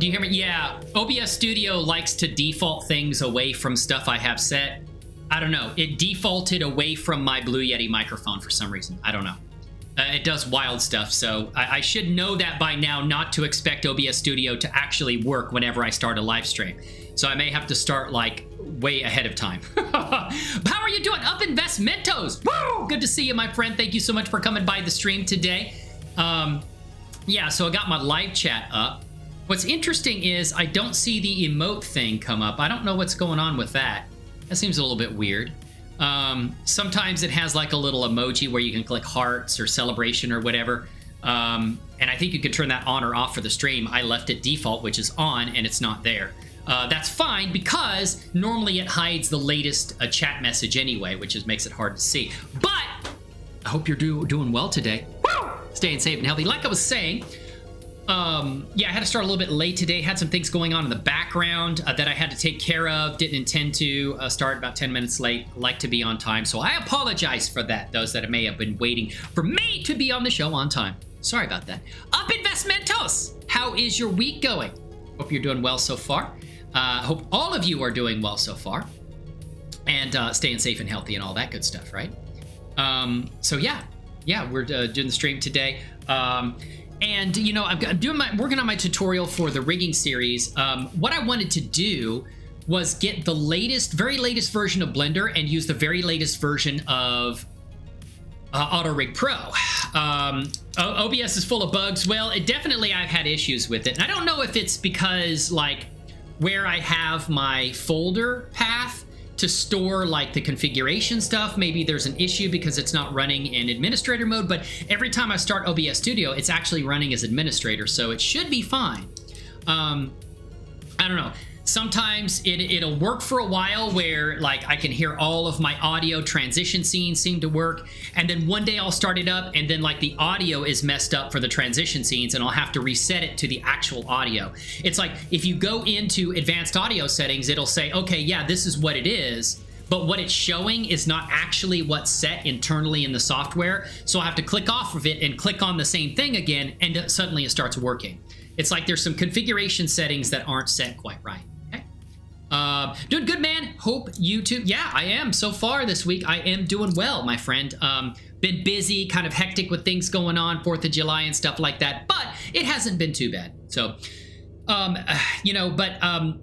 Do you hear me? Yeah, OBS Studio likes to default things away from stuff I have set. I don't know. It defaulted away from my Blue Yeti microphone for some reason. I don't know. It does wild stuff, so I should know that by now not to expect OBS Studio to actually work whenever I start a live stream. So I may have to start, like, way ahead of time. How are you doing? Up Investmentos! Woo! Good to see you, my friend. Thank you so much for coming by the stream today. Yeah, so I got my live chat up. What's interesting is I don't see the emote thing come up. I don't know what's going on with that. That seems a little bit weird. Sometimes it has like a little emoji where you can click hearts or celebration or whatever. And I think you could turn that on or off for the stream. I left it default, which is on, and it's not there. That's fine because normally it hides the latest chat message anyway, which makes it hard to see. But I hope you're doing well today. Woo! Staying safe and healthy. Like I was saying, yeah, I had to start a little bit late today. Had some things going on in the background that I had to take care of. Didn't intend to start about 10 minutes late. Like to be on time. So I apologize for that. Those that may have been waiting for me to be on the show on time. Sorry about that. Up Investmentos! How is your week going? Hope you're doing well so far. Hope all of you are doing well so far. And staying safe and healthy and all that good stuff, right? So yeah, we're doing the stream today. And, you know, I'm working on my tutorial for the rigging series. What I wanted to do was get the very latest version of Blender and use the very latest version of auto-rigpro. OBS is full of bugs. Well, I've had issues with it. And I don't know if it's because, like, where I have my folder path to store like the configuration stuff, maybe there's an issue because it's not running in administrator mode, but every time I start OBS Studio, it's actually running as administrator, so it should be fine. I don't know. Sometimes it'll work for a while where like I can hear all of my audio transition scenes seem to work, and then one day I'll start it up and then like the audio is messed up for the transition scenes and I'll have to reset it to the actual audio. It's like if you go into advanced audio settings, it'll say, okay, yeah, this is what it is, but what it's showing is not actually what's set internally in the software. So I'll have to click off of it and click on the same thing again, and suddenly it starts working. It's like there's some configuration settings that aren't set quite right. Doing good, man. Hope you too. Yeah, I am. So far this week, I am doing well, my friend. Been busy, kind of hectic with things going on, 4th of July and stuff like that, but it hasn't been too bad. So, you know, but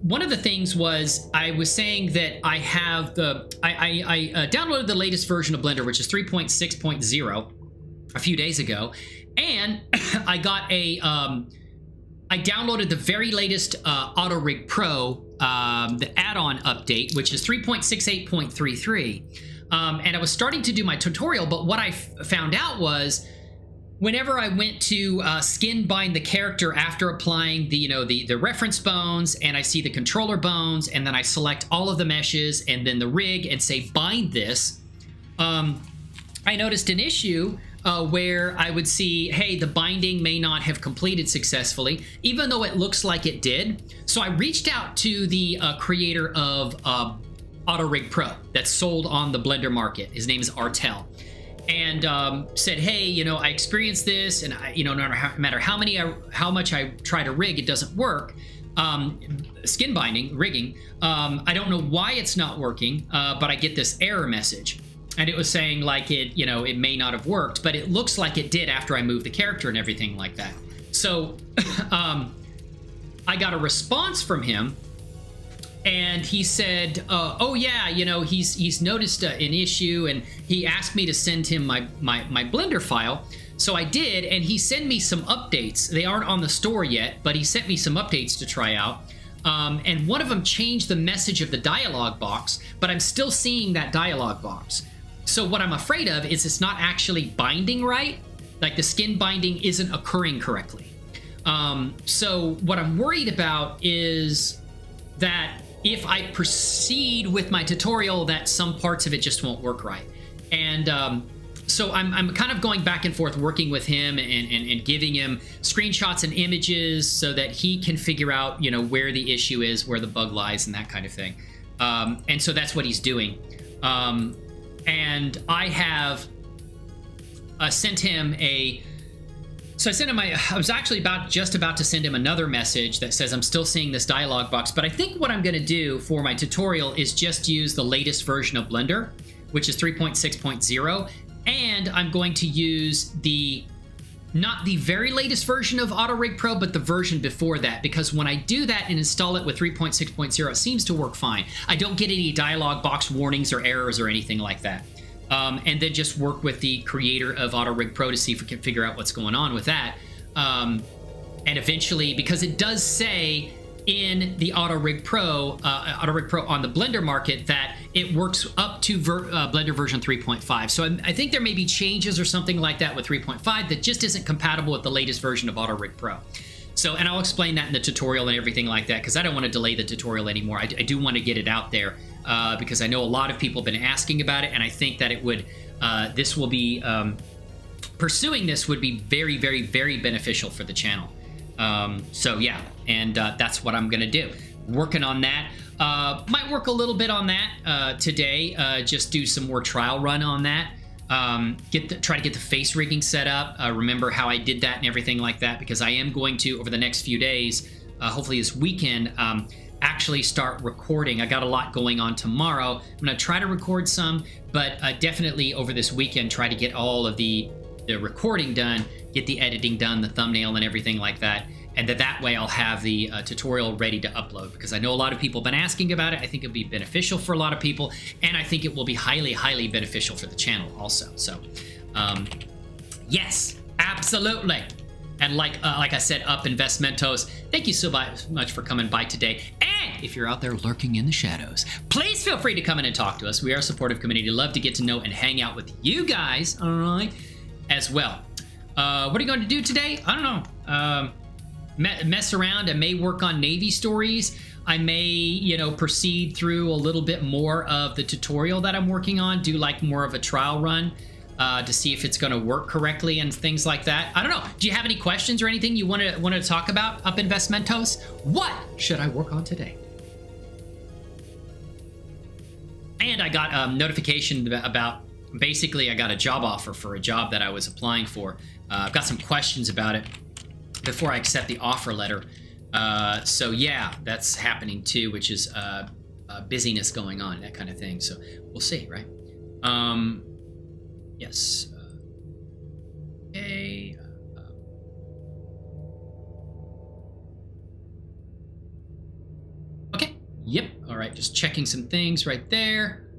one of the things was I was saying that I have I downloaded the latest version of Blender, which is 3.6.0 a few days ago, and I got I downloaded the very latest auto-rigpro, the add-on update, which is 3.68.33. And I was starting to do my tutorial, but what I found out was whenever I went to skin bind the character after applying the reference bones, and I see the controller bones, and then I select all of the meshes and then the rig and say bind this, I noticed an issue where I would see, hey, the binding may not have completed successfully, even though it looks like it did. So I reached out to the creator of auto-rigpro that's sold on the Blender market. His name is Artel. And said, hey, you know, I experienced this, and no matter how much I try to rig, it doesn't work. Skin binding, rigging. I don't know why it's not working, but I get this error message. And it was saying like it may not have worked, but it looks like it did after I moved the character and everything like that. So I got a response from him, and he said, oh yeah, you know, he's noticed an issue, and he asked me to send him my Blender file. So I did, and he sent me some updates. They aren't on the store yet, but he sent me some updates to try out. And one of them changed the message of the dialog box, but I'm still seeing that dialog box. So what I'm afraid of is it's not actually binding right. Like the skin binding isn't occurring correctly. So what I'm worried about is that if I proceed with my tutorial, that some parts of it just won't work right. And so I'm kind of going back and forth working with him and giving him screenshots and images so that he can figure out, you know, where the issue is, where the bug lies, and that kind of thing. And so that's what he's doing. And I have sent him a So I was actually just about to send him another message that says I'm still seeing this dialog box, but I think what I'm going to do for my tutorial is just use the latest version of Blender, which is 3.6.0, and I'm going to use not the very latest version of auto-rigpro, but the version before that, because when I do that and install it with 3.6.0, it seems to work fine. I don't get any dialog box warnings or errors or anything like that. And then just work with the creator of auto-rigpro to see if we can figure out what's going on with that. And eventually, because it does say in the auto-rigpro on the Blender market that it works up to Blender version 3.5. So I think there may be changes or something like that with 3.5 that just isn't compatible with the latest version of auto-rigpro. So, and I'll explain that in the tutorial and everything like that, because I don't want to delay the tutorial anymore. I do want to get it out there because I know a lot of people have been asking about it, and I think that it would, this will be, pursuing this would be very, very, very beneficial for the channel. So yeah, and that's what I'm going to do. Working on that. Might work a little bit on that today. Just do some more trial run on that. Try to get the face rigging set up. Remember how I did that and everything like that, because I am going to, over the next few days, hopefully this weekend, actually start recording. I got a lot going on tomorrow. I'm going to try to record some, but definitely over this weekend, try to get all of the recording done, get the editing done, the thumbnail and everything like that. And that way I'll have the tutorial ready to upload, because I know a lot of people have been asking about it. I think it'll be beneficial for a lot of people, and I think it will be highly, highly beneficial for the channel also. So, yes, absolutely. And like I said, Up Investmentos, thank you so much for coming by today. And if you're out there lurking in the shadows, please feel free to come in and talk to us. We are a supportive community. Love to get to know and hang out with you guys, all right, as well. What are you going to do today? I don't know. Mess around. I may work on Navy stories. I may, proceed through a little bit more of the tutorial that I'm working on, do like more of a trial run to see if it's going to work correctly and things like that. I don't know. Do you have any questions or anything you want to talk about, Up Investmentos? What should I work on today? And I got a notification about, basically I got a job offer for a job that I was applying for. I've got some questions about it before I accept the offer letter. So yeah, that's happening too, which is busyness going on, that kind of thing. So we'll see, right? Yes. Okay. Okay. Yep. All right. Just checking some things right there.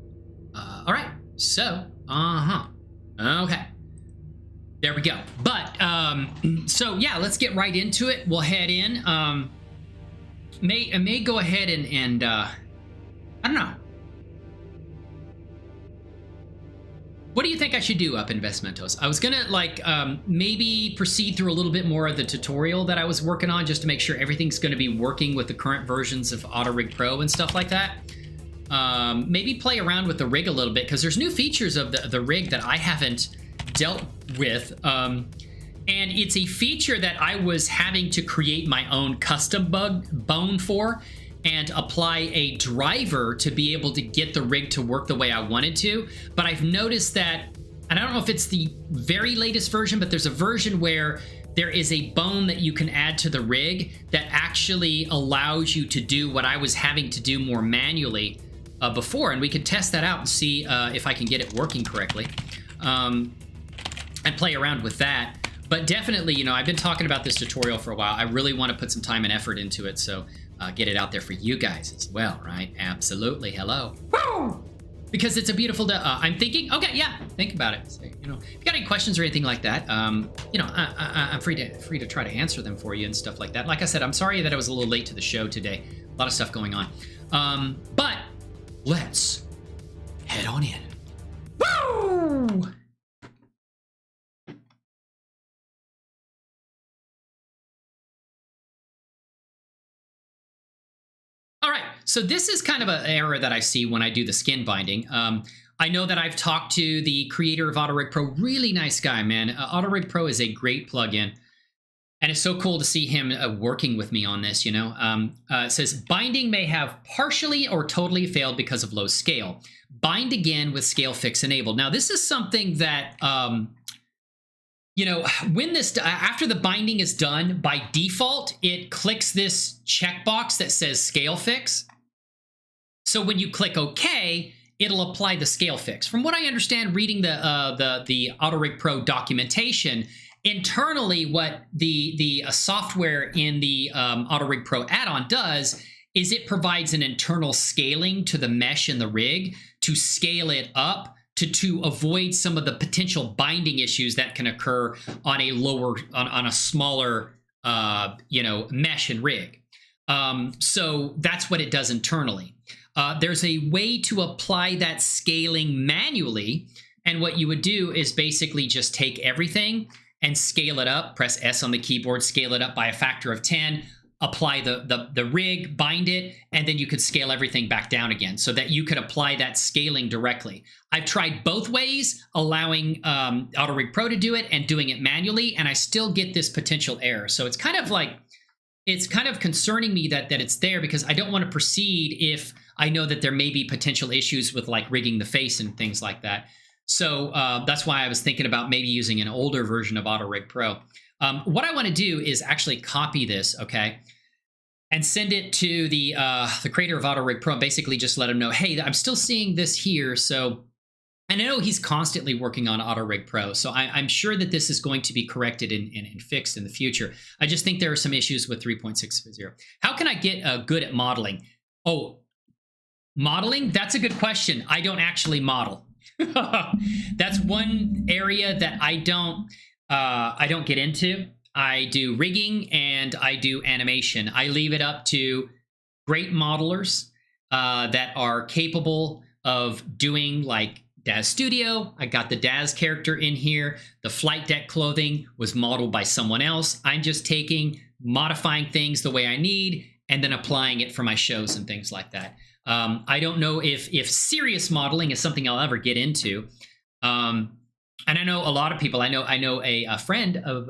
All right. So, okay. There we go. But, so yeah, let's get right into it. We'll head in. May go ahead and I don't know. What do you think I should do, Up Investmentos? I was gonna maybe proceed through a little bit more of the tutorial that I was working on, just to make sure everything's gonna be working with the current versions of auto-rigpro and stuff like that. Maybe play around with the rig a little bit, because there's new features of the rig that I haven't dealt with, and it's a feature that I was having to create my own custom bone for and apply a driver to be able to get the rig to work the way I wanted to. But I've noticed that, and I don't know if it's the very latest version, but there's a version where there is a bone that you can add to the rig that actually allows you to do what I was having to do more manually before, and we can test that out and see if I can get it working correctly. And play around with that. But definitely, I've been talking about this tutorial for a while. I really want to put some time and effort into it, so get it out there for you guys as well, right? Absolutely. Hello. Woo! Because it's a beautiful day. I'm thinking, okay, yeah, think about it. So, if you got any questions or anything like that, I'm free to try to answer them for you and stuff like that. Like I said, I'm sorry that I was a little late to the show today. A lot of stuff going on. But let's head on in. Woo! All right, so this is kind of an error that I see when I do the skin binding. I know that I've talked to the creator of auto-rigpro, really nice guy, man. auto-rigpro is a great plugin, and it's so cool to see him working with me on this, It says, binding may have partially or totally failed because of low scale. Bind again with scale fix enabled. Now, this is something that, you know, when this, after the binding is done, by default, it clicks this checkbox that says scale fix. So when you click OK, it'll apply the scale fix. From what I understand, reading the auto-rigpro documentation, internally, what the software in the auto-rigpro add-on does is it provides an internal scaling to the mesh in the rig to scale it up to avoid some of the potential binding issues that can occur on a lower, on a smaller, you know, mesh and rig. So that's what it does internally. There's a way to apply that scaling manually. And what you would do is basically just take everything and scale it up, press S on the keyboard, scale it up by a factor of 10, apply the rig, bind it, and then you could scale everything back down again so that you could apply that scaling directly. I've tried both ways, allowing auto-rigpro to do it and doing it manually, and I still get this potential error. So it's kind of like, it's kind of concerning me that it's there, because I don't want to proceed if I know that there may be potential issues with like rigging the face and things like that. So that's why I was thinking about maybe using an older version of auto-rigpro. What I want to do is actually copy this, okay, and send it to the creator of auto-rigpro, and basically just let him know, hey, I'm still seeing this here. So, and I know he's constantly working on auto-rigpro, so I'm sure that this is going to be corrected and fixed in the future. I just think there are some issues with 3.6.0. How can I get good at modeling? Oh, modeling? That's a good question. I don't actually model. That's one area that I don't get into. I do rigging and I do animation. I leave it up to great modelers that are capable of doing like Daz Studio. I got the Daz character in here. The flight deck clothing was modeled by someone else. I'm just taking, modifying things the way I need, and then applying it for my shows and things like that. I don't know if serious modeling is something I'll ever get into. And I know a lot of people. I know a friend of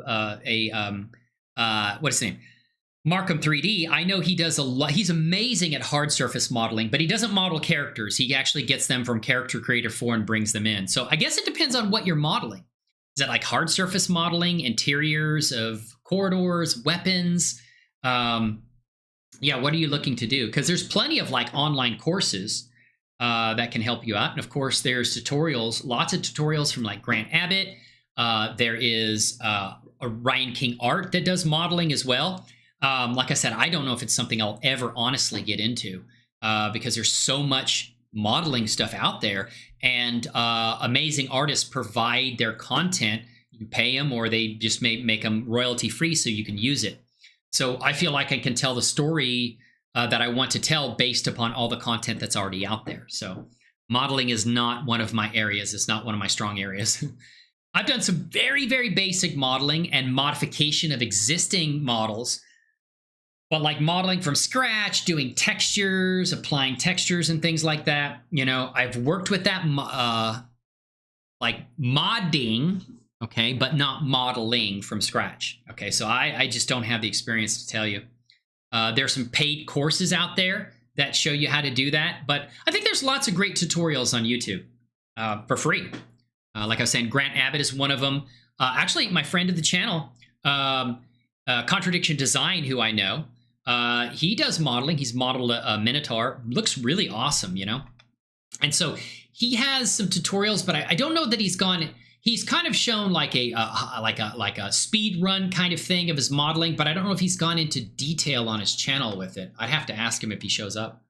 what's his name, Markham 3D. I know he does a lot. He's amazing at hard surface modeling, but he doesn't model characters. He actually gets them from Character Creator 4 and brings them in. So I guess it depends on what you're modeling. Is that like hard surface modeling, interiors of corridors, weapons? Yeah, what are you looking to do? Because there's plenty of like online courses that can help you out. And of course, there's tutorials, lots of tutorials from like Grant Abbott. There is a Ryan King Art that does modeling as well. Like I said, I don't know if it's something I'll ever honestly get into because there's so much modeling stuff out there, and amazing artists provide their content. You pay them, or they just make them royalty free so you can use it. So I feel like I can tell the story that I want to tell based upon all the content that's already out there. So modeling is not one of my areas. It's not one of my strong areas. I've done some very, very basic modeling and modification of existing models, but like modeling from scratch, doing textures, applying textures and things like that. You know, I've worked with that like modding, okay, but not modeling from scratch. Okay, so I just don't have the experience to tell you. There's some paid courses out there that show you how to do that, but I think there's lots of great tutorials on YouTube for free. Like I was saying, Grant Abbott is one of them. Actually, my friend of the channel, Contradiction Design, who I know, he does modeling. He's modeled a Minotaur. Looks really awesome, you know? And so he has some tutorials, but I don't know that he's gone... He's kind of shown like a speed run kind of thing of his modeling, but I don't know if he's gone into detail on his channel with it. I'd have to ask him if he shows up.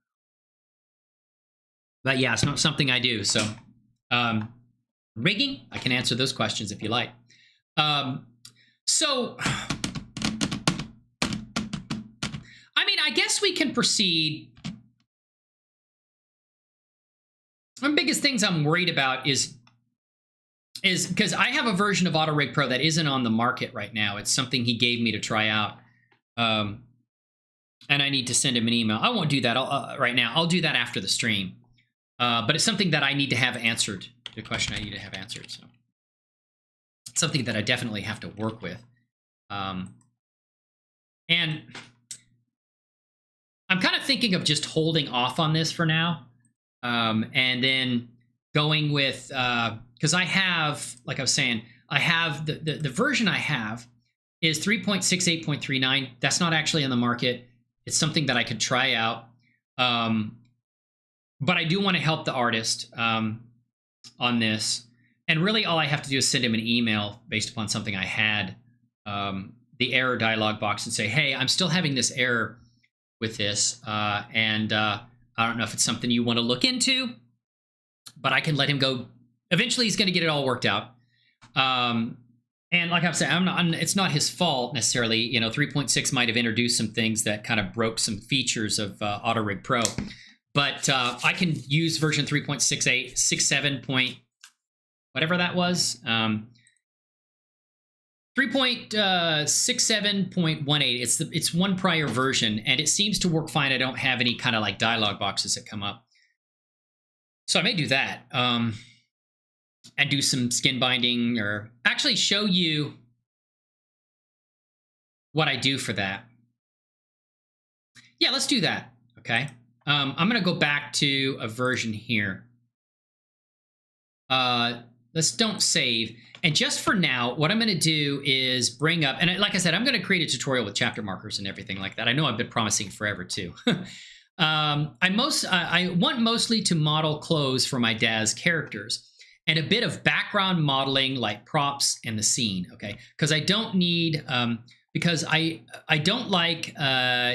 But yeah, it's not something I do. So rigging, I can answer those questions if you like. So, I mean, I guess we can proceed. One of the biggest things I'm worried about is because I have a version of auto-rigpro that isn't on the market right now. It's something he gave me to try out. And I need to send him an email. I won't do that right now. I'll do that after the stream. But it's something that I need to have answered. The question I need to have answered. So it's something that I definitely have to work with. And I'm kind of thinking of just holding off on this for now. And then going with... because I have, like I was saying, I have the version I have is 3.68.39. That's not actually on the market. It's something that I could try out. But I do want to help the artist on this. And really all I have to do is send him an email based upon something I had, the error dialog box, and say, hey, I'm still having this error with this. And I don't know if it's something you want to look into, but I can let him go. Eventually he's going to get it all worked out. And like I'm saying, it's not his fault necessarily. You know, 3.6 might have introduced some things that kind of broke some features of auto-rigpro. But I can use version 3.68, 67 point, whatever that was. 3.67.18. It's one prior version, and it seems to work fine. I don't have any kind of like dialog boxes that come up. So I may do that. And do some skin binding, or actually show you what I do for that. Yeah, let's do that. Okay. I'm going to go back to a version here. Let's don't save. And just for now, what I'm going to do is bring up, and like I said, I'm going to create a tutorial with chapter markers and everything like that. I know I've been promising forever too. I want mostly to model clothes for my dad's characters, and a bit of background modeling like props and the scene, okay? Because I don't need, because I don't like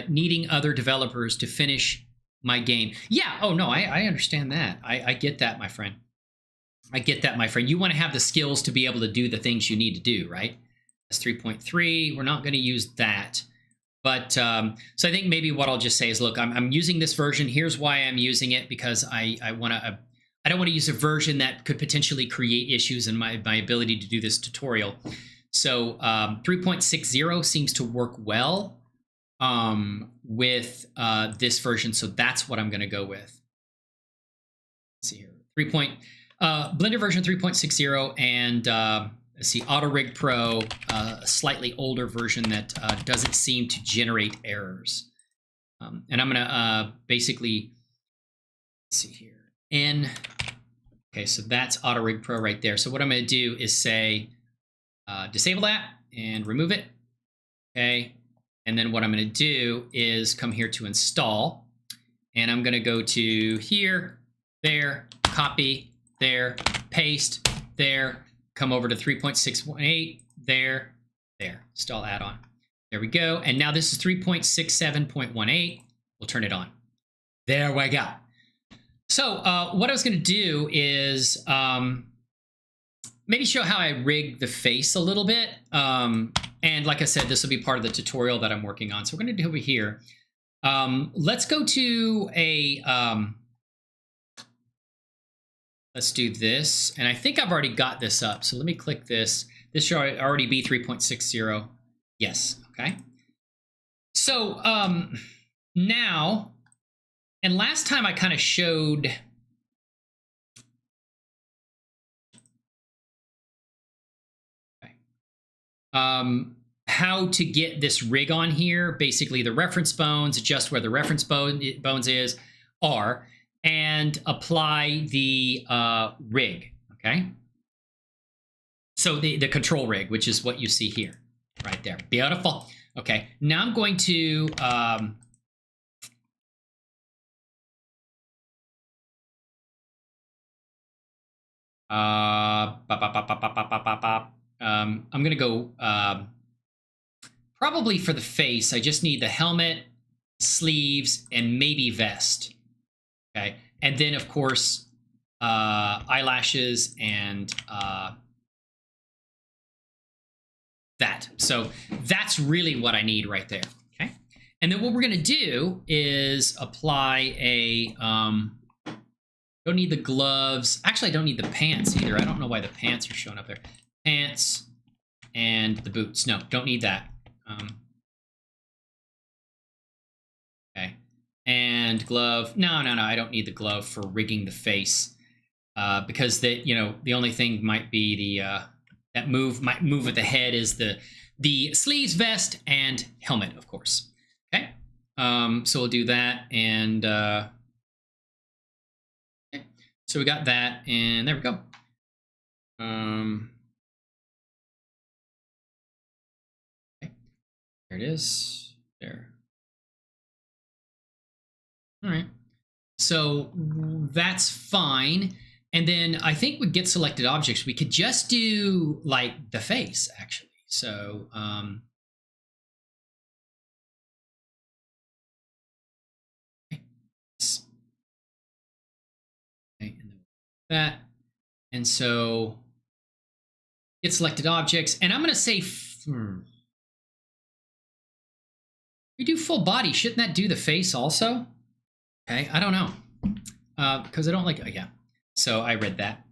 needing other developers to finish my game. Yeah, oh no, I understand that. I get that, my friend. I get that, my friend. You want to have the skills to be able to do the things you need to do, right? That's 3.3, we're not gonna use that. But, so I think maybe what I'll just say is, look, I'm using this version. Here's why I'm using it, because I don't want to use a version that could potentially create issues in my ability to do this tutorial. So 3.60 seems to work well with this version. So that's what I'm going to go with. Let's see here. Blender version 3.60 and let's see, auto-rigpro, a slightly older version that doesn't seem to generate errors. And I'm going to basically, let's see here. Okay, so that's auto-rigpro right there. So what I'm going to do is say disable that and remove it. Okay, and then what I'm going to do is come here to install, and I'm going to go to here, there, copy, there, paste, there, come over to 3.6.8, there, install add-on. There we go. And now this is 3.67.18. We'll turn it on. There we go. So what I was going to do is maybe show how I rig the face a little bit. And like I said, this will be part of the tutorial that I'm working on. So we're going to do over here. Let's go to a, let's do this. And I think I've already got this up. So let me click this. This should already be 3.60. Yes. Okay. So now, and last time I kind of showed how to get this rig on here. Basically the reference bones, adjust where the reference bones are, and apply the rig, okay? So the control rig, which is what you see here, right there. Beautiful. Okay, now I'm going to I'm going to go probably for the face. I just need the helmet, sleeves, and maybe vest. Okay, and then of course eyelashes and that. So that's really what I need right there. Okay, and then what we're going to do is apply a don't need the gloves. Actually, I don't need the pants either. I don't know why the pants are showing up there. Pants and the boots. No, don't need that. Okay. And glove. No, I don't need the glove for rigging the face. Because the only thing might be the that might move with the head is the sleeves, vest, and helmet, of course. Okay. So we'll do that, and okay. So we got that, and there we go. There it is. There. All right. So that's fine. And then I think with get selected objects, we could just do like the face actually. So, okay, and then that. And so get selected objects. And I'm going to say, we do full body. Shouldn't that do the face also? Okay, I don't know. Because I don't like, oh yeah. So I read that.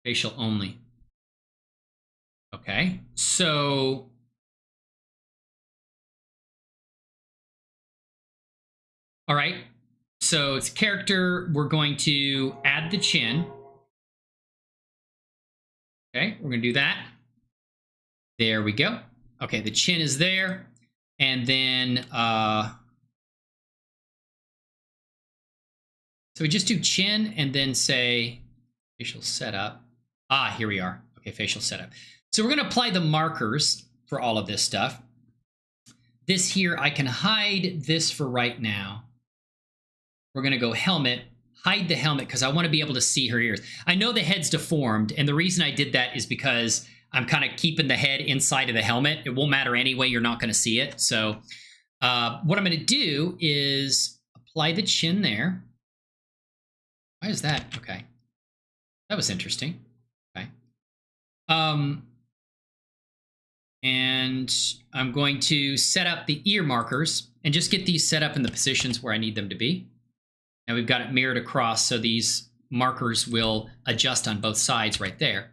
Facial only. Okay, so all right. So it's character. We're going to add the chin. Okay, we're going to do that. There we go. Okay, the chin is there. And then, so we just do chin and then say facial setup. Ah, here we are. Okay, facial setup. So we're going to apply the markers for all of this stuff. This here, I can hide this for right now. We're going to go helmet, hide the helmet because I want to be able to see her ears. I know the head's deformed, and the reason I did that is because I'm kind of keeping the head inside of the helmet. It won't matter anyway. You're not going to see it. So what I'm going to do is apply the chin there. Why is that? Okay. That was interesting. Okay. And I'm going to set up the ear markers and just get these set up in the positions where I need them to be. And we've got it mirrored across, so these markers will adjust on both sides right there.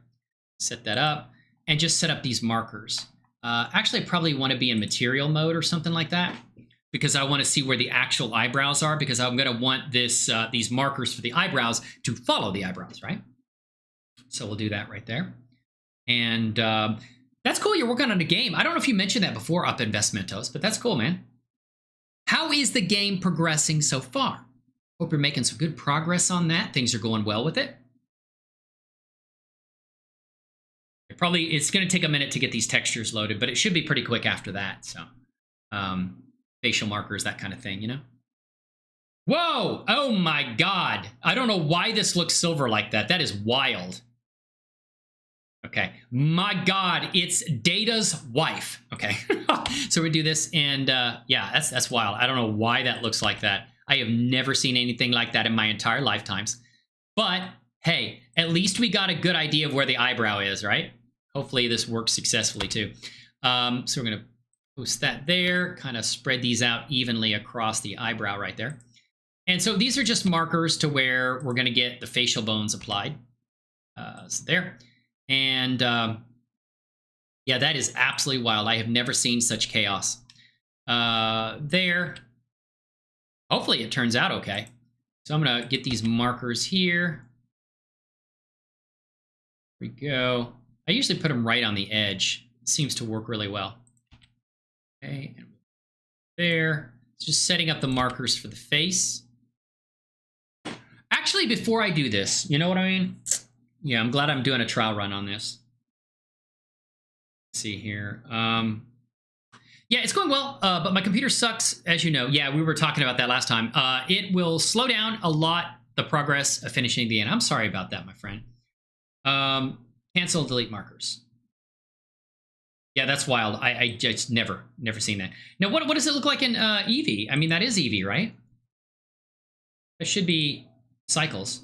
Set that up and just set up these markers. Actually, I probably want to be in material mode or something like that because I want to see where the actual eyebrows are because I'm going to want this these markers for the eyebrows to follow the eyebrows, right? So we'll do that right there. And that's cool. You're working on a game. I don't know if you mentioned that before, Up Investmentos, but that's cool, man. How is the game progressing so far? Hope you're making some good progress on that. Things are going well with it. It's going to take a minute to get these textures loaded, but it should be pretty quick after that. So facial markers, that kind of thing, you know? Whoa! Oh my God. I don't know why this looks silver like that. That is wild. Okay. My God, it's Data's wife. Okay. So we do this and yeah, that's wild. I don't know why that looks like that. I have never seen anything like that in my entire lifetimes. But hey, at least we got a good idea of where the eyebrow is, right? Hopefully this works successfully too. So we're going to post that there, kind of spread these out evenly across the eyebrow right there. And so these are just markers to where we're going to get the facial bones applied. So there. And yeah, that is absolutely wild. I have never seen such chaos. There. Hopefully it turns out okay. So I'm going to get these markers here. Here we go. I usually put them right on the edge. It seems to work really well. Okay, and there. Just setting up the markers for the face. Actually, before I do this, you know what I mean? Yeah, I'm glad I'm doing a trial run on this. Let's see here. Yeah, it's going well, but my computer sucks, as you know. Yeah, we were talking about that last time. It will slow down a lot the progress of finishing the end. I'm sorry about that, my friend. Cancel, delete markers. Yeah, that's wild. I just never seen that. Now, what does it look like in Eevee? I mean, that is Eevee, right? That should be cycles.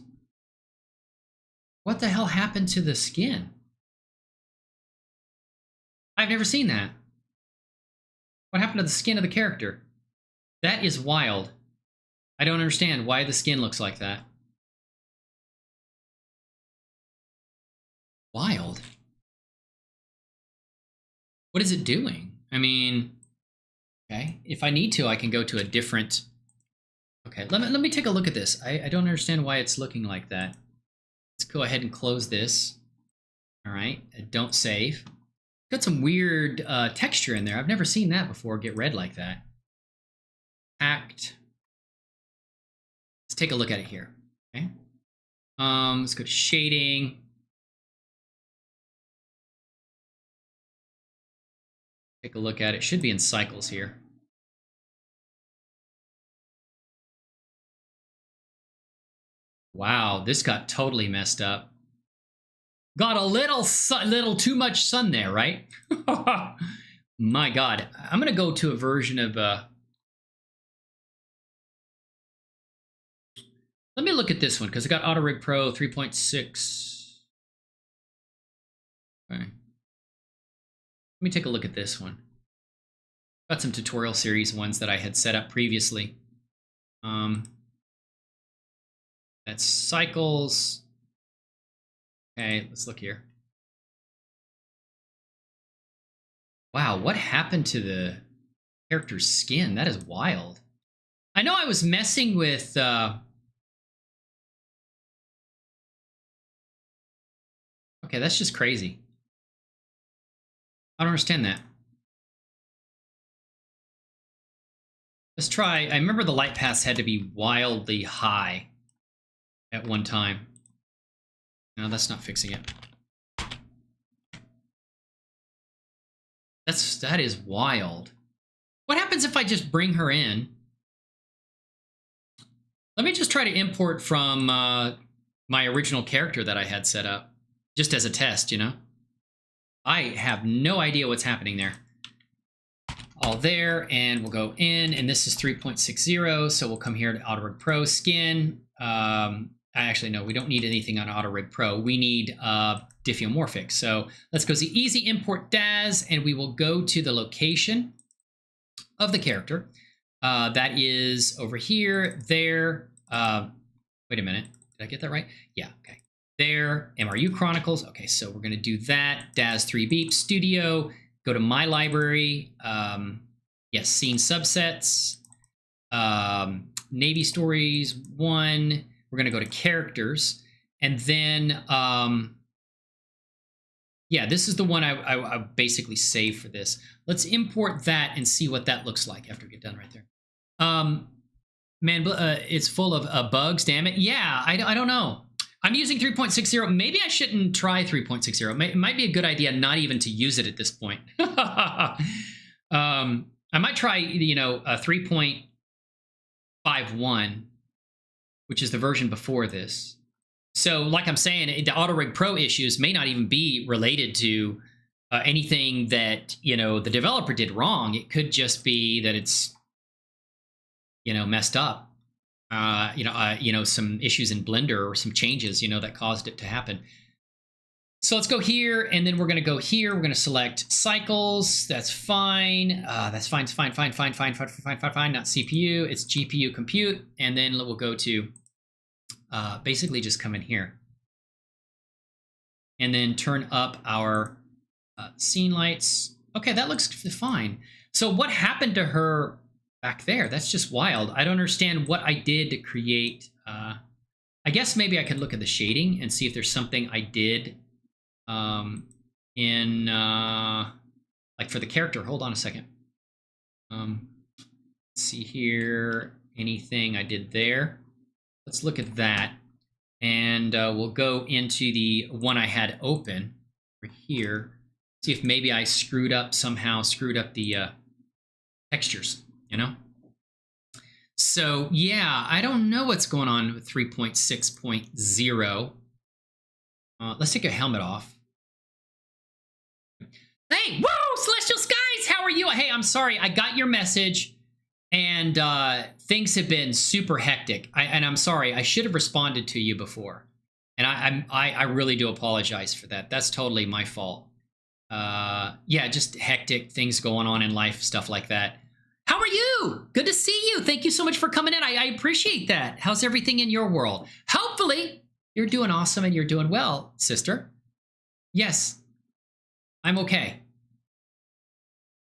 What the hell happened to the skin? I've never seen that. What happened to the skin of the character? That is wild. I don't understand why the skin looks like that. Wild. What is it doing? I mean, okay, if I need to, I can go to a different... Okay, let me take a look at this. I don't understand why it's looking like that. Let's go ahead and close this. All right, don't save. Got some weird texture in there. I've never seen that before get red like that. Act. Let's take a look at it here. Okay. Let's go to shading. Take a look at it. Should be in cycles here. Wow, this got totally messed up. Got a little too much sun there, right? My God, I'm gonna go to a version of. Let me look at this one because I got auto-rigpro 3.6. Okay. Let me take a look at this one. Got some tutorial series ones that I had set up previously. That's cycles. Okay, let's look here. Wow, what happened to the character's skin? That is wild. I know I was messing with... Okay, that's just crazy. I don't understand that. Let's try... I remember the light paths had to be wildly high at one time. No, that's not fixing it. That is wild. What happens if I just bring her in? Let me just try to import from my original character that I had set up, just as a test, you know? I have no idea what's happening there. All there, and we'll go in, and this is 3.60, so we'll come here to auto-rigpro skin. Actually, no, we don't need anything on auto-rigpro. We need diffeomorphic. So let's go to easy import DAS, and we will go to the location of the character. That is over here, there. Wait a minute. Did I get that right? Yeah, okay. There, MRU Chronicles. Okay, so we're going to do that. DAS 3 beep studio. Go to my library. Yes, scene subsets. Navy stories 1. We're going to go to characters, and then, yeah, this is the one I basically saved for this. Let's import that and see what that looks like after we get done right there. Man, it's full of bugs, damn it. Yeah, I don't know. I'm using 3.60. Maybe I shouldn't try 3.60. It might be a good idea not even to use it at this point. I might try, you know, a 3.51. Which is the version before this. So like I'm saying, the auto-rigpro issues may not even be related to anything that, you know, the developer did wrong. It could just be that it's, you know, messed up. You know, some issues in Blender or some changes, you know, that caused it to happen. So let's go here, and then we're going to go here. We're going to select cycles. That's fine. That's fine. It's fine. Not CPU. It's GPU compute. And then we'll go to basically just come in here. And then turn up our scene lights. Okay, that looks fine. So what happened to her back there? That's just wild. I don't understand what I did to create... I guess maybe I could look at the shading and see if there's something I did... like for the character. Hold on a second. Let's see here, anything I did there. Let's look at that, and we'll go into the one I had open over here. See if maybe I screwed up the textures, you know. So yeah, I don't know what's going on with 3.6.0. Let's take a helmet off. Hey, whoa, Celestial Skies, how are you? Hey, I'm sorry, I got your message, and things have been super hectic. And I'm sorry, I should have responded to you before, and I really do apologize for that. That's totally my fault. Yeah, just hectic things going on in life, stuff like that. How are you? Good to see you. Thank you so much for coming in. I appreciate that. How's everything in your world? Hopefully, you're doing awesome and you're doing well, sister. Yes, I'm okay.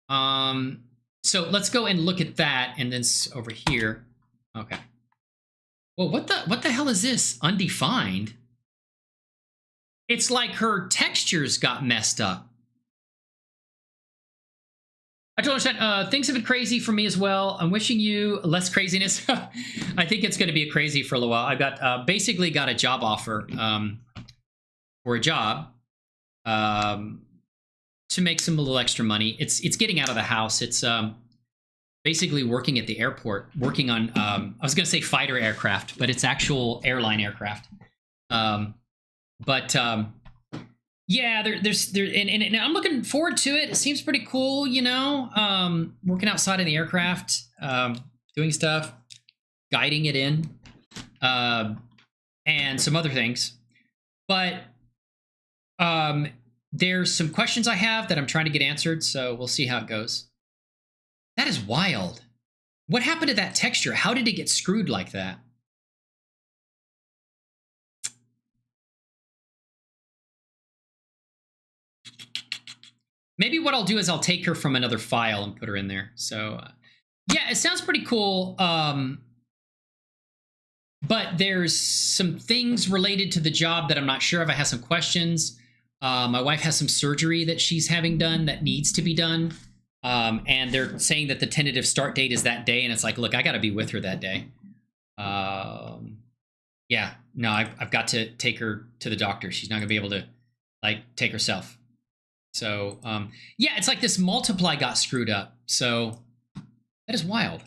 So let's go and look at that, and then over here. Okay. Well, what the hell is this? Undefined? It's like her textures got messed up. I totally understand. Things have been crazy for me as well. I'm wishing you less craziness. I think it's going to be crazy for a little while. I got basically got a job offer for a job. to make some little extra money. It's getting out of the house. It's basically working at the airport, working on I was going to say fighter aircraft, but it's actual airline aircraft. Yeah, and I'm looking forward to it. It seems pretty cool, you know. Working outside in the aircraft, doing stuff, guiding it in, and some other things. But there's some questions I have that I'm trying to get answered, so we'll see how it goes. That is wild. What happened to that texture? How did it get screwed like that? Maybe what I'll do is I'll take her from another file and put her in there. So, yeah, it sounds pretty cool. But there's some things related to the job that I'm not sure of. I have some questions. My wife has some surgery that she's having done that needs to be done. And they're saying that the tentative start date is that day. And it's like, look, I got to be with her that day. Yeah, no, I've got to take her to the doctor. She's not going to be able to, like, take herself. So, yeah, it's like this multiply got screwed up. So that is wild.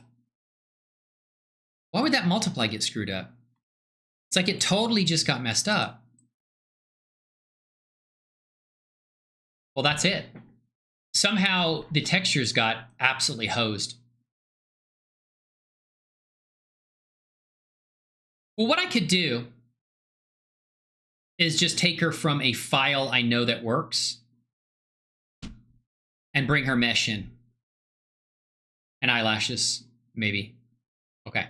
Why would that multiply get screwed up? It's like it totally just got messed up. Well, that's it. Somehow the textures got absolutely hosed. Well, what I could do is just take her from a file I know that works and bring her mesh in. And eyelashes, maybe. Okay.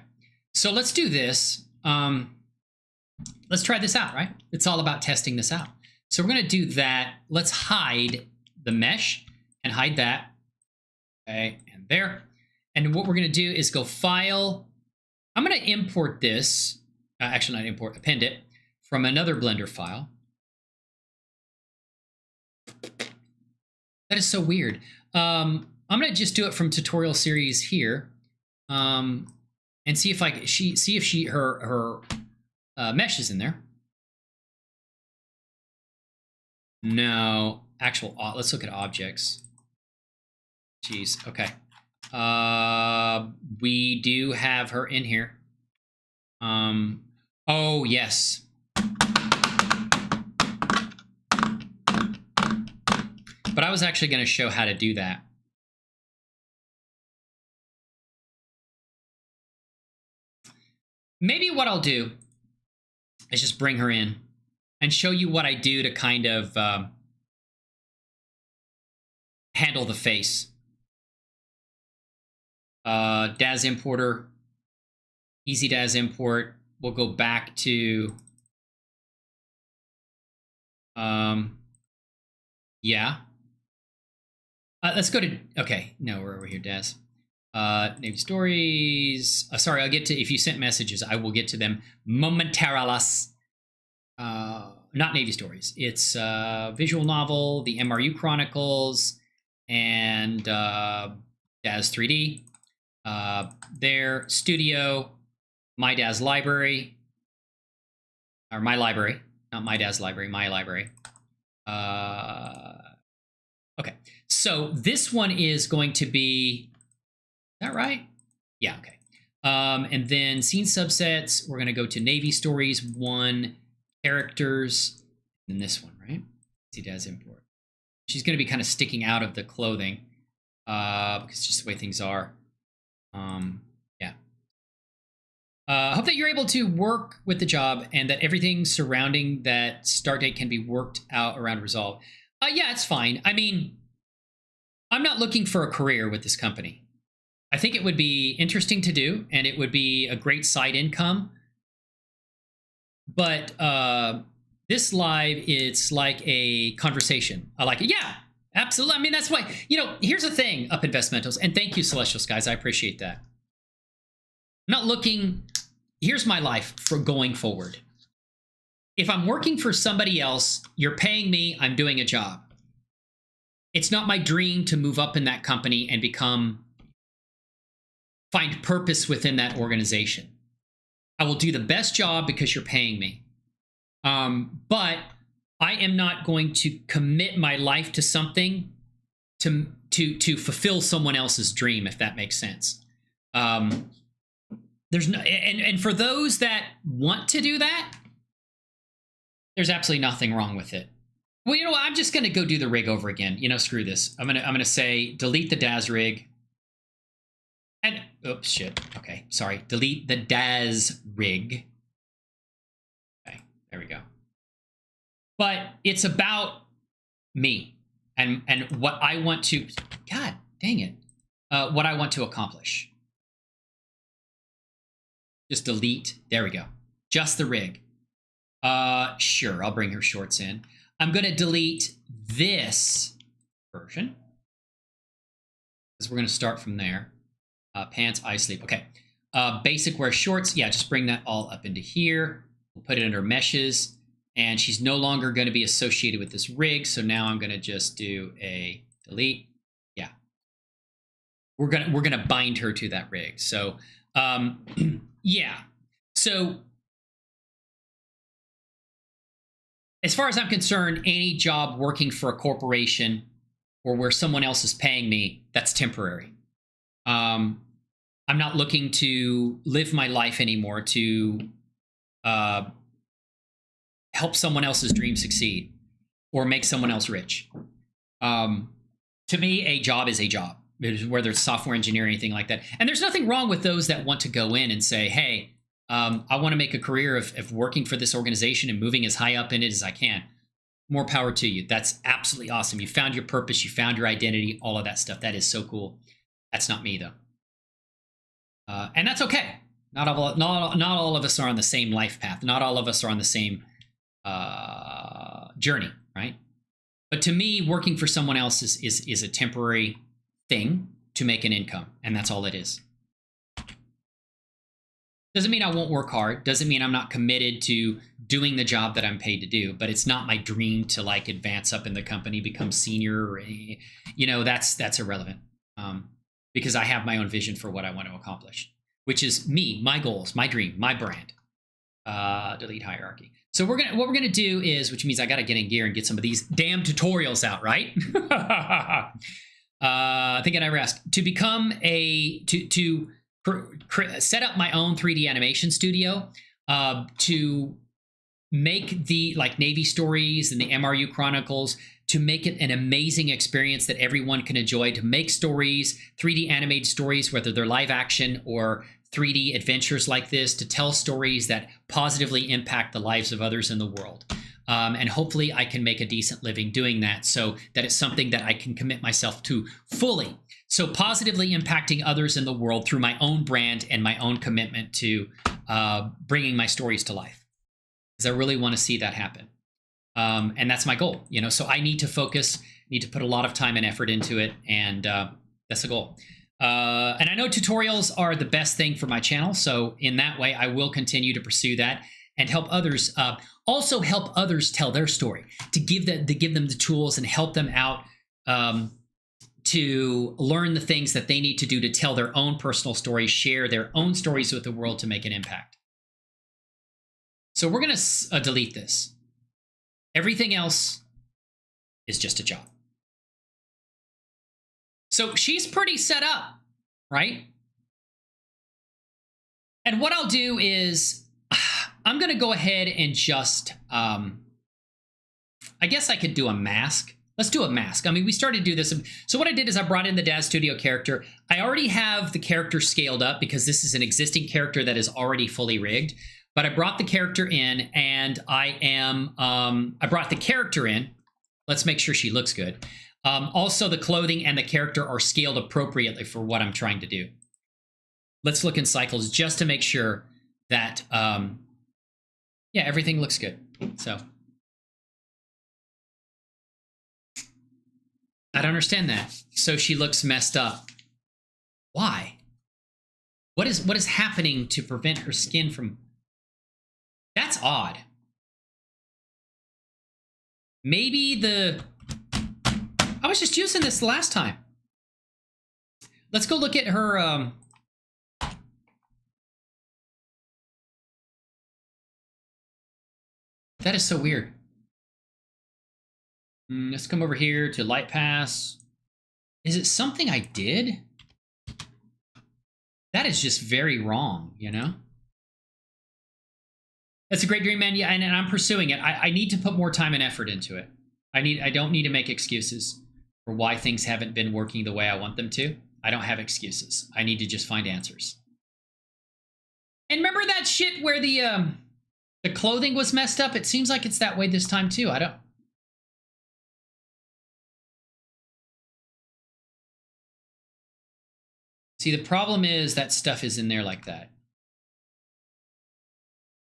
So let's do this. Let's try this out, right? It's all about testing this out. So we're going to do that. Let's hide the mesh and hide that. Okay, and there. And what we're going to do is go File. I'm going to import this. Actually, not import, append it from another Blender file. That is so weird. I'm going to just do it from tutorial series here, and see if her mesh is in there. No, actual. Let's look at objects. Jeez. Okay. We do have her in here. Oh yes. But I was actually going to show how to do that. Maybe what I'll do is just bring her in and show you what I do to kind of handle the face. DAS importer, easy DAS import. We'll go back to, yeah. Let's go to, okay, no, we're over here, DAS. Navy stories. Sorry, I'll get to, if you sent messages, I will get to them momentarily. Not Navy stories. It's visual novel, the MRU Chronicles, and DAS 3D. Their studio, my DAS library, or my library, not my DAS library, my library. Okay, so this one is going to be, is that right? Yeah, okay. And then scene subsets, we're going to go to Navy stories 1, characters, and this one, right? See DAS import. She's going to be kind of sticking out of the clothing because it's just the way things are. Yeah. Hope that you're able to work with the job and that everything surrounding that start date can be worked out around resolve. Yeah, it's fine. I mean, I'm not looking for a career with this company. I think it would be interesting to do, and it would be a great side income. But this live, it's like a conversation. I like it. Yeah, absolutely. I mean, that's why, you know, here's the thing, Up Investmentals, and thank you, Celestial Skies. I appreciate that. I'm not looking, here's my life for going forward. If I'm working for somebody else, you're paying me, I'm doing a job. It's not my dream to move up in that company and find purpose within that organization. I will do the best job because you're paying me. But I am not going to commit my life to something to fulfill someone else's dream, if that makes sense. There's no, and for those that want to do that, there's absolutely nothing wrong with it. Well, you know what? I'm just going to go do the rig over again. You know, screw this. I'm gonna say delete the DAS rig. And oops, shit. Okay, sorry. Delete the DAS rig. Okay, there we go. But it's about me and what I want to. God dang it! What I want to accomplish. Just delete. There we go. Just the rig. Sure, I'll bring her shorts in. I'm going to delete this version because we're going to start from there. Pants, eye sleep. Okay. Basic wear shorts. Yeah, just bring that all up into here. We'll put it under meshes. And she's no longer going to be associated with this rig. So now I'm going to just do a delete. Yeah. We're gonna bind her to that rig. So yeah. So as far as I'm concerned, any job working for a corporation or where someone else is paying me, that's temporary. I'm not looking to live my life anymore to help someone else's dream succeed or make someone else rich. To me, a job is a job, whether it's software engineer or anything like that. And there's nothing wrong with those that want to go in and say, hey, I want to make a career of working for this organization and moving as high up in it as I can. More power to you. That's absolutely awesome. You found your purpose. You found your identity, all of that stuff. That is so cool. That's not me, though. And that's okay. Not all of us are on the same life path. Not all of us are on the same journey, right? But to me, working for someone else is a temporary thing to make an income, and that's all it is. Doesn't mean I won't work hard. Doesn't mean I'm not committed to doing the job that I'm paid to do, but it's not my dream to like advance up in the company, become senior, or, you know, that's irrelevant. Because I have my own vision for what I want to accomplish, which is me, my goals, my dream, my brand. Delete hierarchy. So what we're gonna do is, which means I gotta get in gear and get some of these damn tutorials out, right? I think I never asked to become set up my own 3D animation studio to make the Navy stories and the MRU Chronicles, to make it an amazing experience that everyone can enjoy, to make stories, 3D animated stories, whether they're live action or 3D adventures like this, to tell stories that positively impact the lives of others in the world. And hopefully I can make a decent living doing that, so that it's something that I can commit myself to fully. So positively impacting others in the world through my own brand and my own commitment to bringing my stories to life. Because I really want to see that happen. And that's my goal, you know, so I need to focus, need to put a lot of time and effort into it. And that's the goal. And I know tutorials are the best thing for my channel. So in that way, I will continue to pursue that and help others, also help others tell their story, to give them the tools and help them out to learn the things that they need to do to tell their own personal stories, share their own stories with the world to make an impact. So we're going to delete this. Everything else is just a job. So she's pretty set up, right? And what I'll do is I'm going to go ahead and just, I guess I could do a mask. Let's do a mask. I mean, we started to do this. So what I did is I brought in the DAZ Studio character. I already have the character scaled up because this is an existing character that is already fully rigged. But I brought the character in, and I brought the character in. Let's make sure she looks good. Also, the clothing and the character are scaled appropriately for what I'm trying to do. Let's look in cycles just to make sure that, yeah, everything looks good. So I don't understand that. So she looks messed up. Why? What is happening to prevent her skin from... That's odd. Maybe I was just using this last time. Let's go look at her. That is so weird. Let's come over here to light pass. Is it something I did? That is just very wrong, you know? That's a great dream, man. Yeah, and I'm pursuing it. I need to put more time and effort into it. I don't need to make excuses for why things haven't been working the way I want them to. I don't have excuses. I need to just find answers. And remember that shit where the clothing was messed up? It seems like it's that way this time too. I don't. See, the problem is that stuff is in there like that.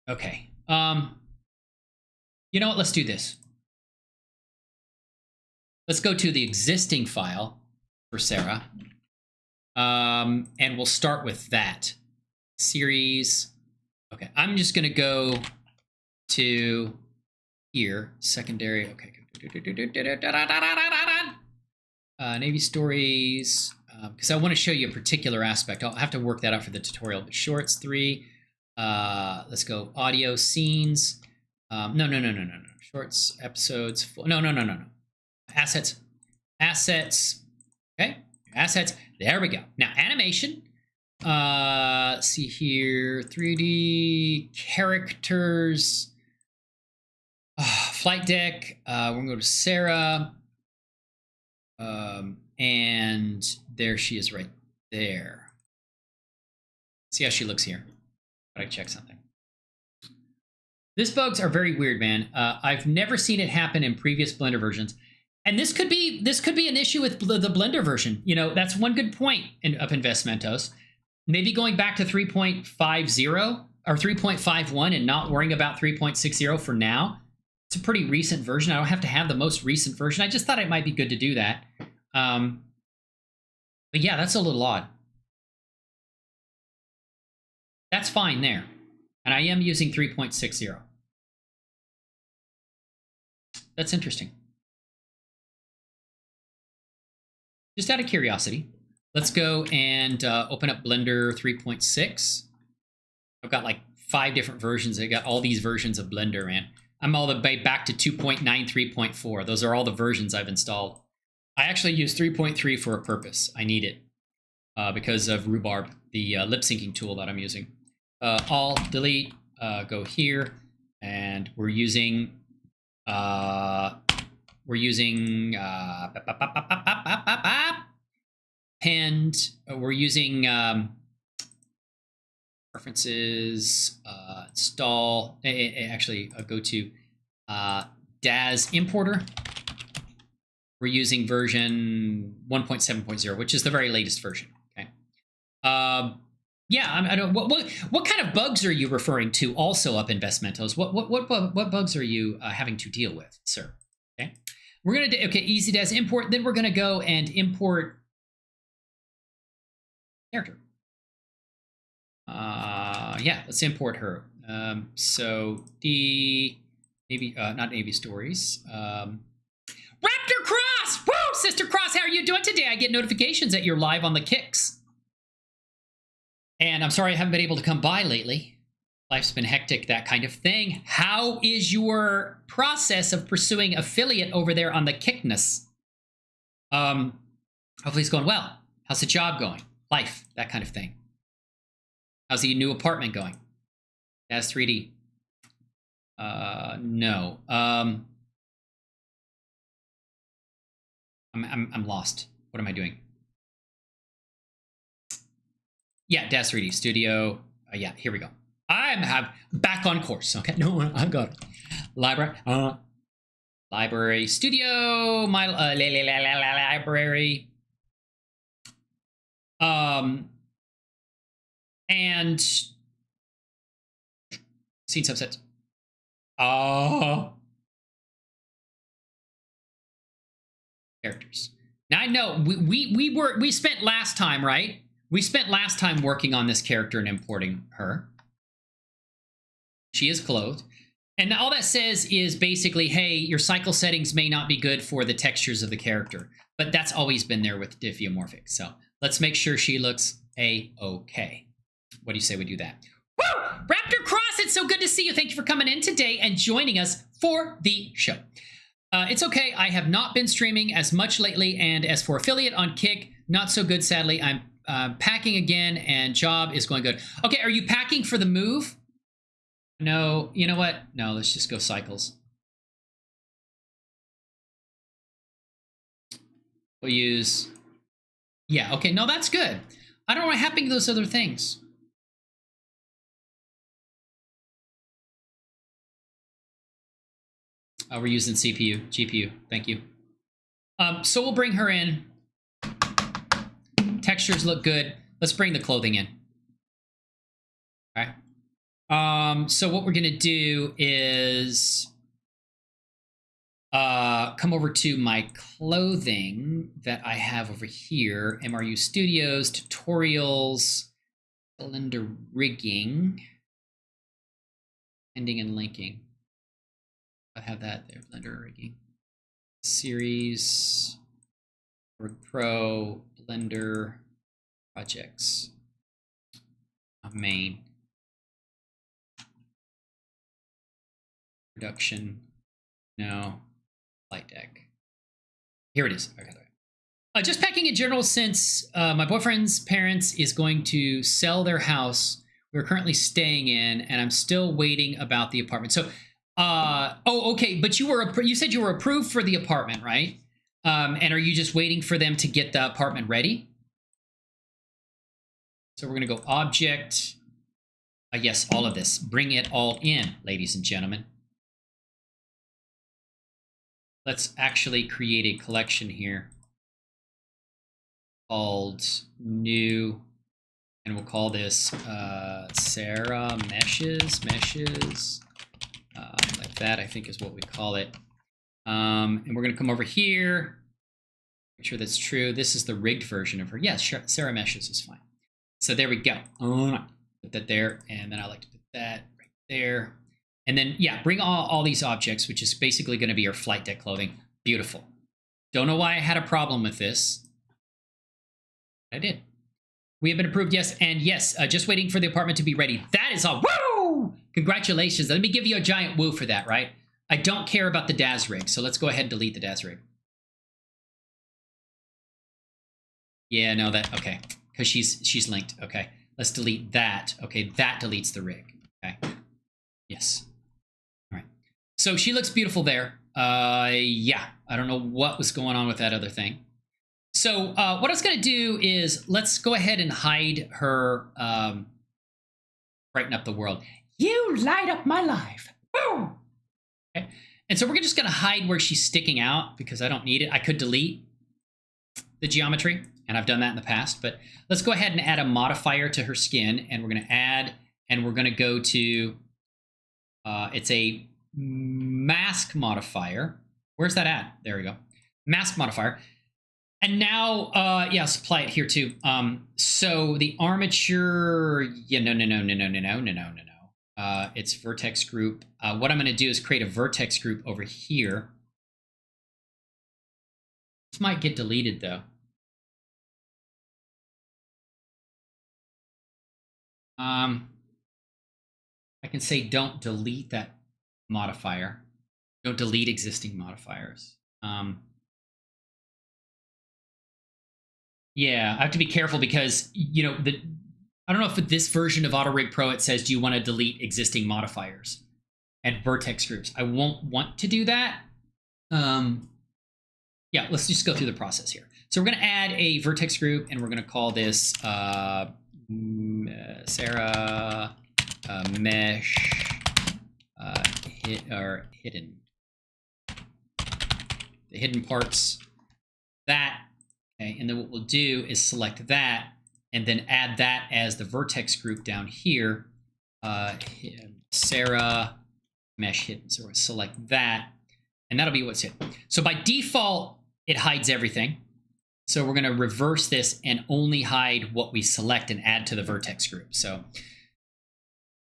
Okay. You know what? Let's do this. Let's go to the existing file for Sarah. And we'll start with that. Series. Okay, I'm just going to go to here. Secondary. Okay. Navy stories. Because I want to show you a particular aspect. I'll have to work that out for the tutorial. But shorts 3. Let's go audio scenes. No. Shorts episodes. No. Assets. Okay. Assets. There we go. Now animation. Let's see here. 3D characters. Flight deck. We're gonna go to Sarah. And there she is right there. See how she looks here. But I check something. This bugs are very weird, man. I've never seen it happen in previous Blender versions. And this could be an issue with the Blender version. You know, that's one good point of Investmentos. Maybe going back to 3.50 or 3.51 and not worrying about 3.60 for now. It's a pretty recent version. I don't have to have the most recent version. I just thought it might be good to do that. But yeah, that's a little odd. That's fine there. And I am using 3.60. That's interesting. Just out of curiosity, let's go and open up Blender 3.6. I've got like 5 different versions. I got all these versions of Blender, man. I'm all the way back to 2.93.4. Those are all the versions I've installed. I actually use 3.3 for a purpose. I need it because of Rhubarb, the lip syncing tool that I'm using. Alt, delete, go here, and we're using and we're using preferences, install. Actually, go to DAS importer. We're using version 1.7.0, which is the very latest version. Okay. Yeah, I don't. What kind of bugs are you referring to? Also, up Investmentos. What bugs are you having to deal with, sir? Okay. We're gonna do easy DAS import. Then we're gonna go and import character. Yeah, let's import her. So not Navy stories. Raptor Cross! Woo! Sister Cross, how are you doing today? I get notifications that you're live on the Kicks. And I'm sorry I haven't been able to come by lately. Life's been hectic, that kind of thing. How is your process of pursuing affiliate over there on the Kickness? Hopefully it's going well. How's the job going? Life, that kind of thing. How's the new apartment going? That's 3D. No. I'm lost. What am I doing? Yeah, DAS 3D Studio. Yeah, here we go. I'm back on course. Okay, no, I've got it. Library Studio. My library. And scene subsets. Characters. Now I know we spent last time, right? We spent last time working on this character and importing her. She is clothed. And all that says is basically, hey, your cycle settings may not be good for the textures of the character, but that's always been there with diffeomorphic. So let's make sure she looks A-okay. What do you say we do that? Woo! Raptor Cross, it's so good to see you. Thank you for coming in today and joining us for the show. It's okay. I have not been streaming as much lately, and as for affiliate on Kick, not so good, sadly. I'm packing again, and job is going good. Okay, are you packing for the move? No, you know what? No, let's just go cycles. We'll use... Yeah, okay, no, that's good. I don't know what happened to those other things. We're using CPU, GPU. Thank you. So we'll bring her in. Textures look good. Let's bring the clothing in. Okay. So what we're gonna do is come over to my clothing that I have over here. MRU Studios, tutorials, cylinder rigging, ending and linking. I have that there, Blender rigging. Series, Pro, Blender, projects, main, production, no, flight deck. Here it is. Okay. Just packing in general, since my boyfriend's parents is going to sell their house we're currently staying in, and I'm still waiting about the apartment. So, oh, okay, but you said you were approved for the apartment, right? And are you just waiting for them to get the apartment ready? So we're gonna go object. Yes, all of this. Bring it all in, ladies and gentlemen. Let's actually create a collection here called new, and we'll call this Sarah meshes, like that, I think is what we call it. And we're gonna come over here, make sure that's true. This is the rigged version of her. Yes, sure, Sarah meshes is fine. So there we go. Put that there, and then I like to put that right there. And then, yeah, bring all these objects, which is basically going to be your flight deck clothing. Beautiful. Don't know why I had a problem with this. I did. We have been approved, yes. And yes, just waiting for the apartment to be ready. That is all. Woo! Congratulations. Let me give you a giant woo for that, right? I don't care about the DAS rig, so let's go ahead and delete the DAS rig. Yeah, no, that, okay. Because she's linked. Okay, let's delete that. Okay, that deletes the rig. Okay, yes. All right. So she looks beautiful there. Yeah, I don't know what was going on with that other thing. So what I was going to do is let's go ahead and hide her. Brighten up the world. You light up my life. Boom. Okay. And so we're just going to hide where she's sticking out because I don't need it. I could delete the geometry, and I've done that in the past, but let's go ahead and add a modifier to her skin, and we're going to add, and we're going to go to, it's a mask modifier. Where's that at? There we go. Mask modifier. And now, yeah, let's apply it here too. So the armature, yeah, no. It's vertex group. What I'm going to do is create a vertex group over here. This might get deleted though. I can say don't delete that modifier. Don't delete existing modifiers. Yeah, I have to be careful because, you know, I don't know if with this version of auto-rigpro it says, do you want to delete existing modifiers and vertex groups? I won't want to do that. Yeah, let's just go through the process here. So we're going to add a vertex group, and we're going to call this Sarah mesh hidden. The hidden parts, that. Okay, and then what we'll do is select that and then add that as the vertex group down here. Sarah mesh hidden. So we'll select that, and that'll be what's hidden. So by default, it hides everything. So we're going to reverse this and only hide what we select and add to the vertex group. So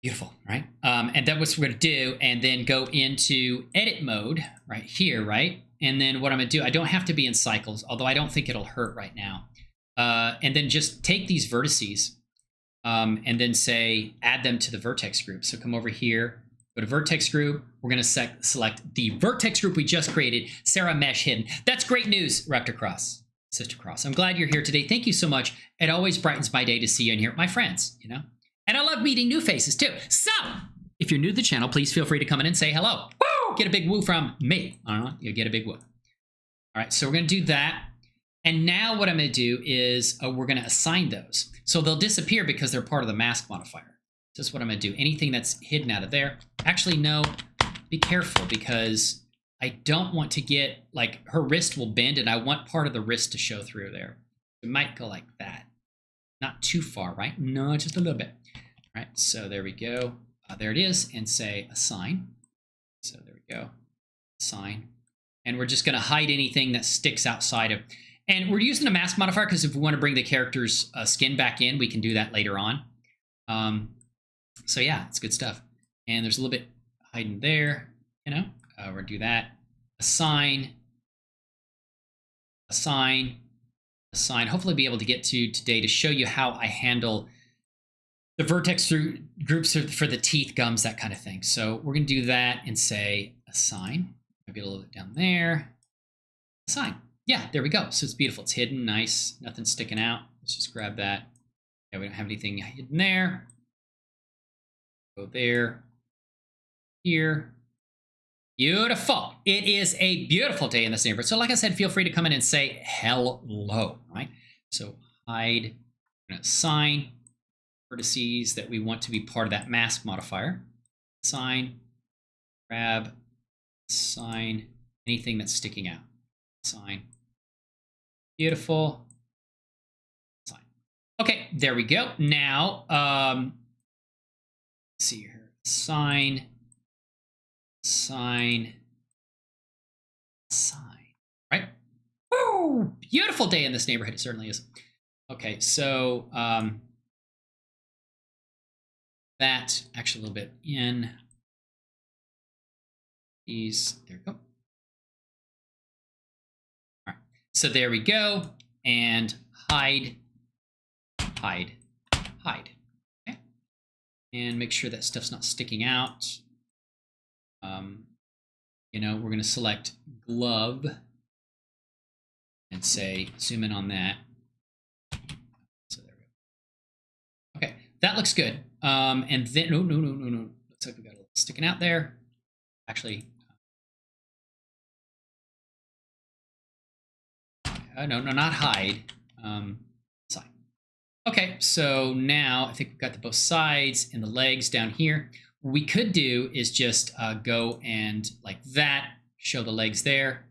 beautiful, right? And that's what we're going to do, and then go into edit mode right here, right? And then what I'm going to do, I don't have to be in cycles, although I don't think it'll hurt right now. And then just take these vertices and then say, add them to the vertex group. So come over here, Go to vertex group. We're going to select the vertex group we just created, Sarah Mesh Hidden. That's great news, Rector Cross, Sister Cross. I'm glad you're here today. Thank you so much. It always brightens my day to see you and hear my friends, you know? And I love meeting new faces too. So, if you're new to the channel, please feel free to come in and say hello. Woo! Get a big woo from me. You get a big woo. All right, so we're going to do that. And now what I'm going to do is we're going to assign those. So they'll disappear because they're part of the mask modifier. This is what I'm going to do. Anything that's hidden out of there. Actually, no, be careful because I don't want to get, like, her wrist will bend and I want part of the wrist to show through there. It might go like that. Not too far, right? No, just a little bit. All right, so there we go. There it is, and say assign. So there we go, assign. And we're just going to hide anything that sticks outside of. And we're using the mask modifier because if we want to bring the character's skin back in, we can do that later on. So yeah, it's good stuff. And there's a little bit hiding there, you know. We're going to do that. Assign, assign, assign. Hopefully be able to get to today to show you how I handle the vertex through groups for the teeth, gums, that kind of thing. So we're going to do that and say assign. Maybe a little bit down there. Assign. Yeah, there we go. So it's beautiful. It's hidden, nice, nothing sticking out. Let's just grab that. Yeah, we don't have anything hidden there. Go there, here. Beautiful. It is a beautiful day in this neighborhood. So like I said, feel free to come in and say hello, right? So hide, we're going to assign vertices that we want to be part of that mask modifier. Assign, grab, assign anything that's sticking out. Assign. Beautiful. Assign. Okay, there we go. Now, let's see here. Assign, assign, assign. Right? Woo! Beautiful day in this neighborhood. It certainly is. Okay, so that actually a little bit in these. There we go. All right. So there we go. And hide, hide, hide. Okay. And make sure that stuff's not sticking out. You know, we're going to select glove and say zoom in on that. So there we go. Okay, that looks good. And then no. Looks like we got a little sticking out there. Actually, no, not hide. Side. Okay, so now I think we've got both sides and the legs down here. What we could do is just go and like that, show the legs there.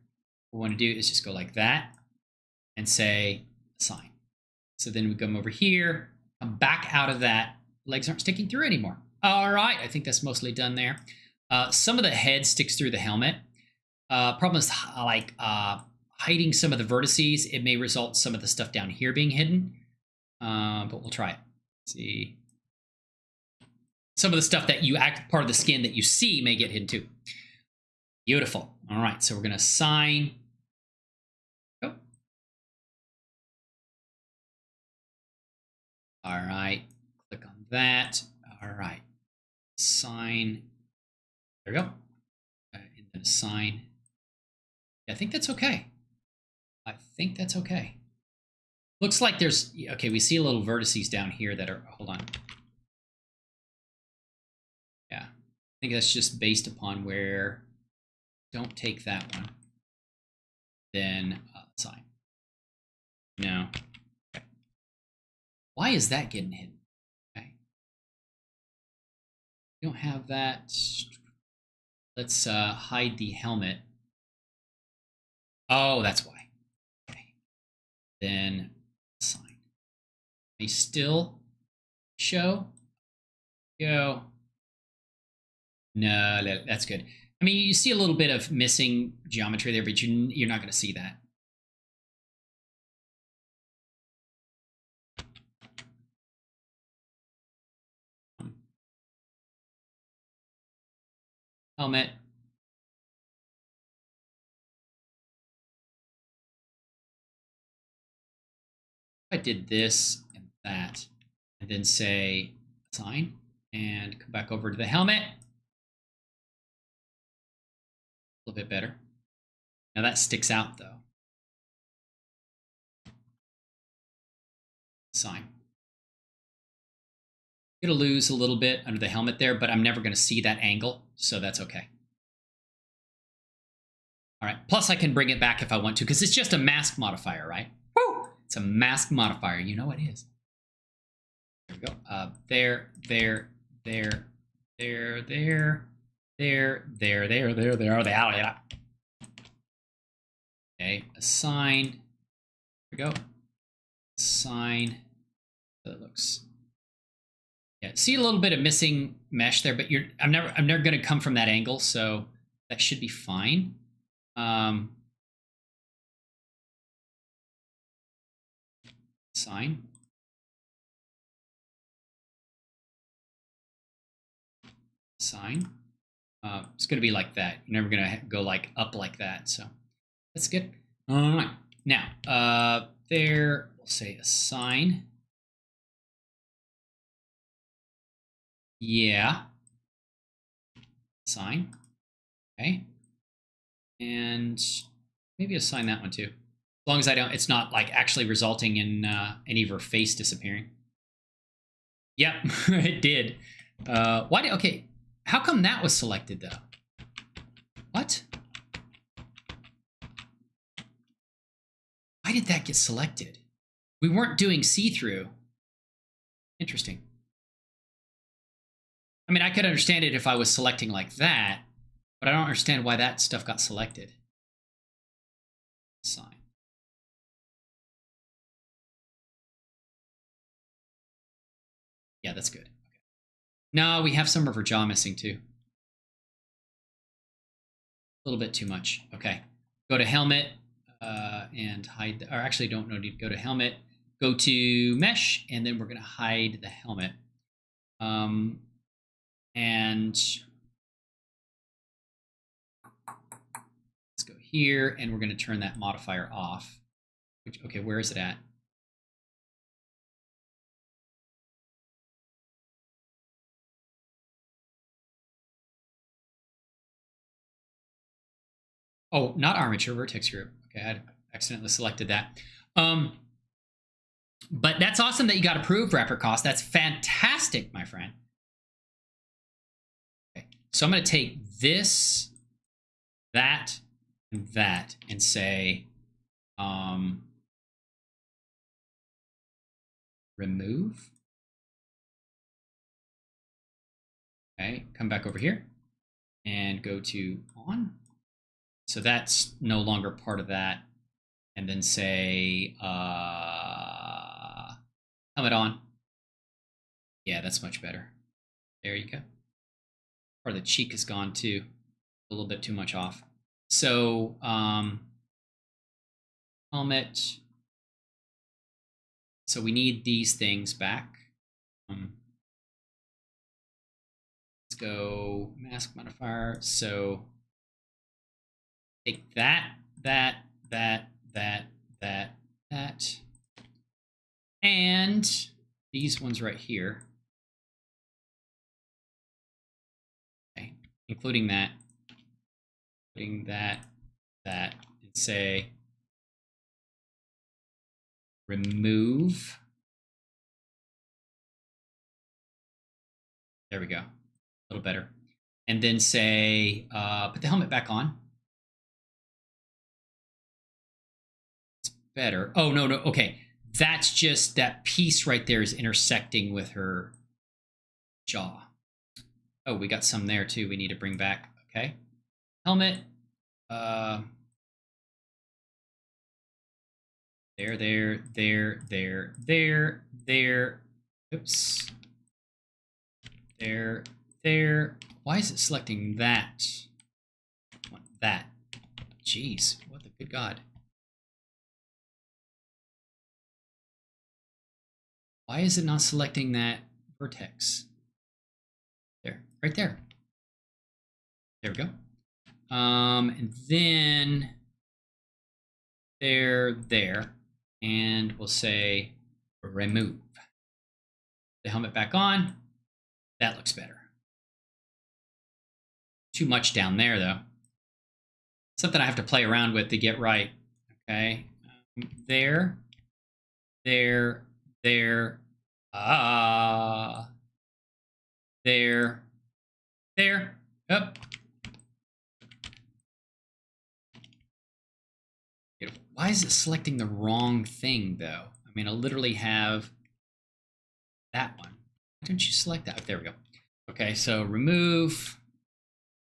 What we want to do is just go like that and say assign. So then we come over here, come back out of that. Legs aren't sticking through anymore. All right, I think that's mostly done there. Some of the head sticks through the helmet. Problem is like hiding some of the vertices. It may result in some of the stuff down here being hidden, but we'll try it. Let's see. Some of the stuff that you act part of the skin that you see may get hidden too. Beautiful. All right, so we're going to assign. Oh. All right, click on that. All right, assign. There we go. And then assign. Yeah, I think that's okay. I think that's okay. Looks like there's, okay, we see a little vertices down here that are, hold on. Yeah, I think that's just based upon where, don't take that one. Then assign. No. Okay. Why is that getting hidden? Okay. We don't have that. Let's hide the helmet. Oh, that's why. Okay. Then assign. May still show. Go. No, that's good. I mean, you see a little bit of missing geometry there, but you're not going to see that. Helmet. If I did this and that, and then say assign, and come back over to the helmet. little bit better. Now that sticks out though. Sign. Gonna lose a little bit under the helmet there, but I'm never gonna see that angle, so that's okay. All right, plus I can bring it back if I want to, because it's just a mask modifier, right? Woo! It's a mask modifier, you know it is. There we go. There. Okay, assign. There we go. Assign. That looks. Yeah, see a little bit of missing mesh there, but I'm never going to come from that angle, so that should be fine. Assign. Assign. It's going to be like that. You're never going to go like up like that, so that's good. All right. Now, there, we'll say assign. Yeah. Assign. Okay. And maybe assign that one too. As long as I don't, it's not like actually resulting in any of her face disappearing. Yep, it did. Why did, okay. How come that was selected though? What? Why did that get selected? We weren't doing see-through. Interesting. I mean, I could understand it if I was selecting like that, but I don't understand why that stuff got selected. Sign. Yeah, that's good. Okay. No, we have some of her jaw missing too. A little bit too much. Okay. Go to helmet and hide, or actually don't need to go to helmet. Go to mesh, and then we're going to hide the helmet. And let's go here, and we're going to turn that modifier off. Which, okay, where is it at? Oh, not armature, vertex group. Okay, I accidentally selected that. But that's awesome that you got approved, Rapper Cost. That's fantastic, my friend. Okay, so I'm going to take this, that, and that, and say, remove. Okay, come back over here and go to on. So that's no longer part of that. And then say, helmet on. Yeah, that's much better. There you go. Or the cheek is gone too. A little bit too much off. So, helmet. So we need these things back. Let's go mask modifier. So take that, and these ones right here. Okay, including that, putting that, and say remove. There we go, a little better. And then say, put the helmet back on. It's better. Oh, no, okay. That's just that piece right there is intersecting with her jaw. Oh, we got some there too we need to bring back. Okay. Helmet. There. Oops. There. Why is it selecting that? I want that. Jeez, what the good God. Why is it not selecting that vertex? There, right there. There we go. And then there, and we'll say remove. The helmet back on. That looks better. Too much down there though. something I have to play around with to get right. Okay, there, there, there, there, there, up. Why is it selecting the wrong thing, though? I mean, I literally have that one. Why don't you select that? There we go. Okay, so remove,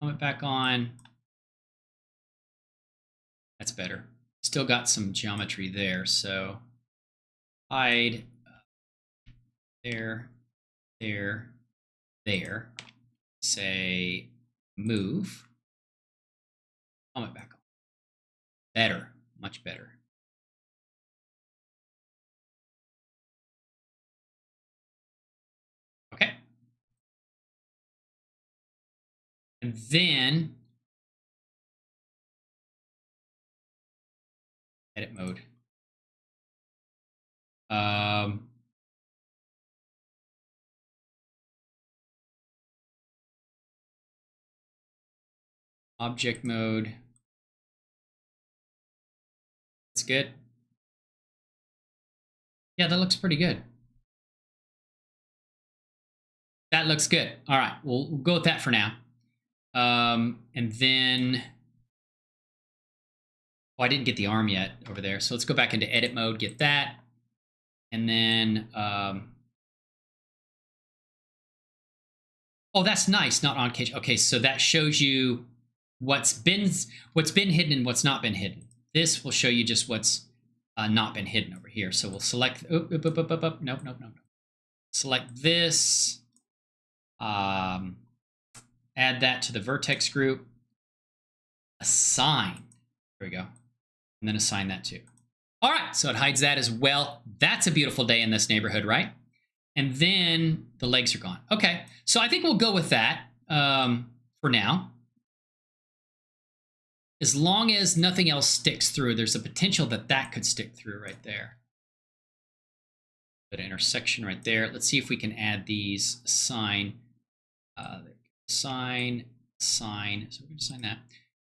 comment back on. That's better. Still got some geometry there, so hide, there, there, there. Say move, comment back on. Better, much better. Okay. And then edit mode. Object mode. That's good. Yeah, that looks pretty good. That looks good. All right, we'll go with that for now. And then, oh, I didn't get the arm yet over there. So let's go back into edit mode, get that. And then, oh, that's nice, not on cage. Okay, so that shows you what's been hidden and what's not been hidden. This will show you just what's not been hidden over here. So we'll select, nope. Select this, add that to the vertex group, assign, there we go, and then assign that too. All right, so it hides that as well. That's a beautiful day in this neighborhood, right? And then the legs are gone. Okay, so I think we'll go with that for now. As long as nothing else sticks through, there's a potential that that could stick through right there. That intersection right there. Let's see if we can add these sign, sign. So we're going to sign that.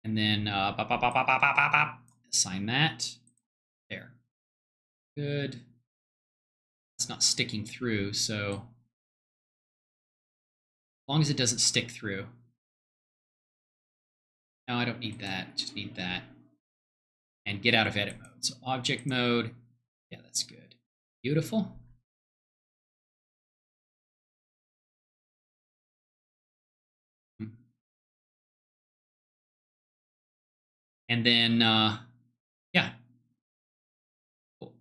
And then assign that. There. Good. It's not sticking through, so as long as it doesn't stick through. No, I don't need that. Just need that. And get out of edit mode. So object mode. Yeah, that's good. Beautiful. And then, yeah. Cool.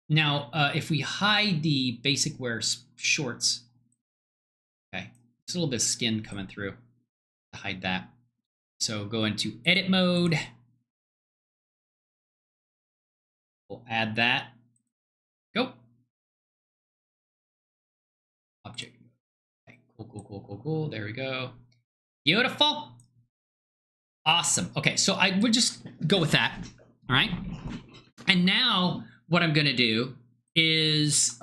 Now, if we hide the basic wear shorts, okay, there's a little bit of skin coming through to hide that. So go into edit mode. We'll add that. Go. Object mode. Okay, cool. There we go. Beautiful. Awesome. Okay, so I would just go with that. All right. And now what I'm going to do is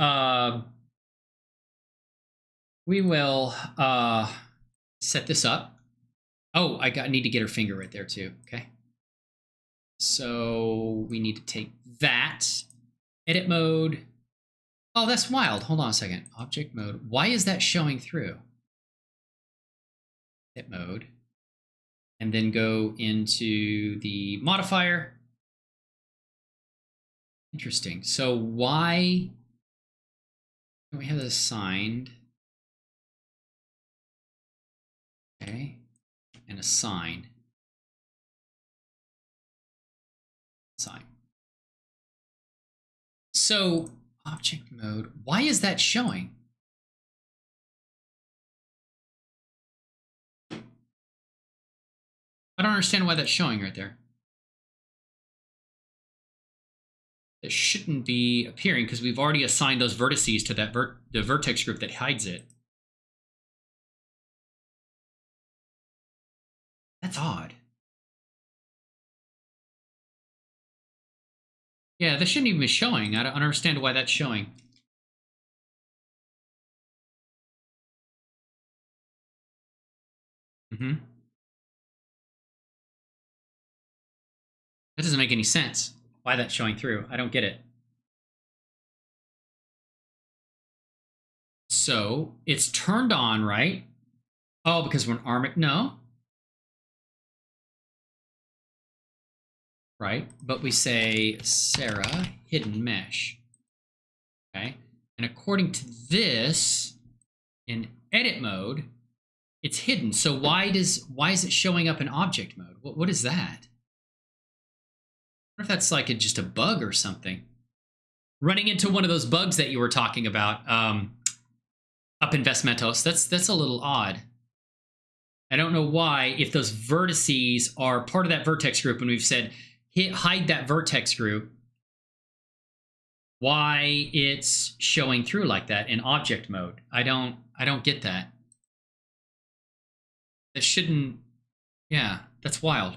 we will set this up. Oh, I need to get her finger right there too. Okay. So we need to take that. Edit mode. Oh, that's wild. Hold on a second. Object mode. Why is that showing through? Edit mode. And then go into the modifier. Interesting. So why do we have this assigned? Okay. And assign. Assign. So object mode, why is that showing? I don't understand why that's showing right there. It shouldn't be appearing because we've already assigned those vertices to that the vertex group that hides it. That's odd. Yeah, that shouldn't even be showing. I don't understand why that's showing. That doesn't make any sense. Why that's showing through? I don't get it. So it's turned on, right? Oh, because we're an arm. No. Right. But we say Sarah hidden mesh. Okay. And according to this, in edit mode, it's hidden. So why is it showing up in object mode? What is that? I wonder if that's like just a bug or something. Running into one of those bugs that you were talking about up in Vestmentos. That's a little odd. I don't know why, if those vertices are part of that vertex group, and we've said hide that vertex group, why it's showing through like that in object mode. I don't get that. That shouldn't. Yeah, that's wild.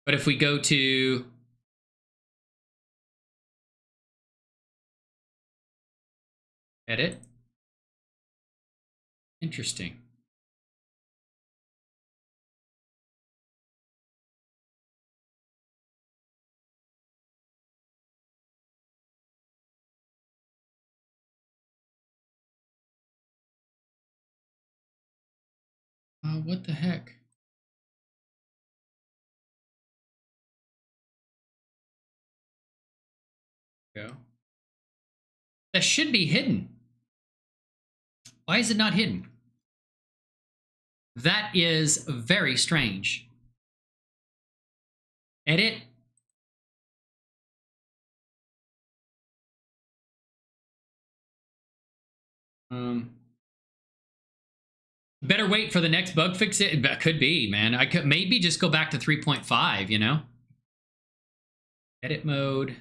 But if we go to edit, interesting. What the heck? Go. That should be hidden. Why is it not hidden? That is very strange. Edit. Better wait for the next bug fix. It could be, man. I could maybe just go back to 3.5, you know? Edit mode.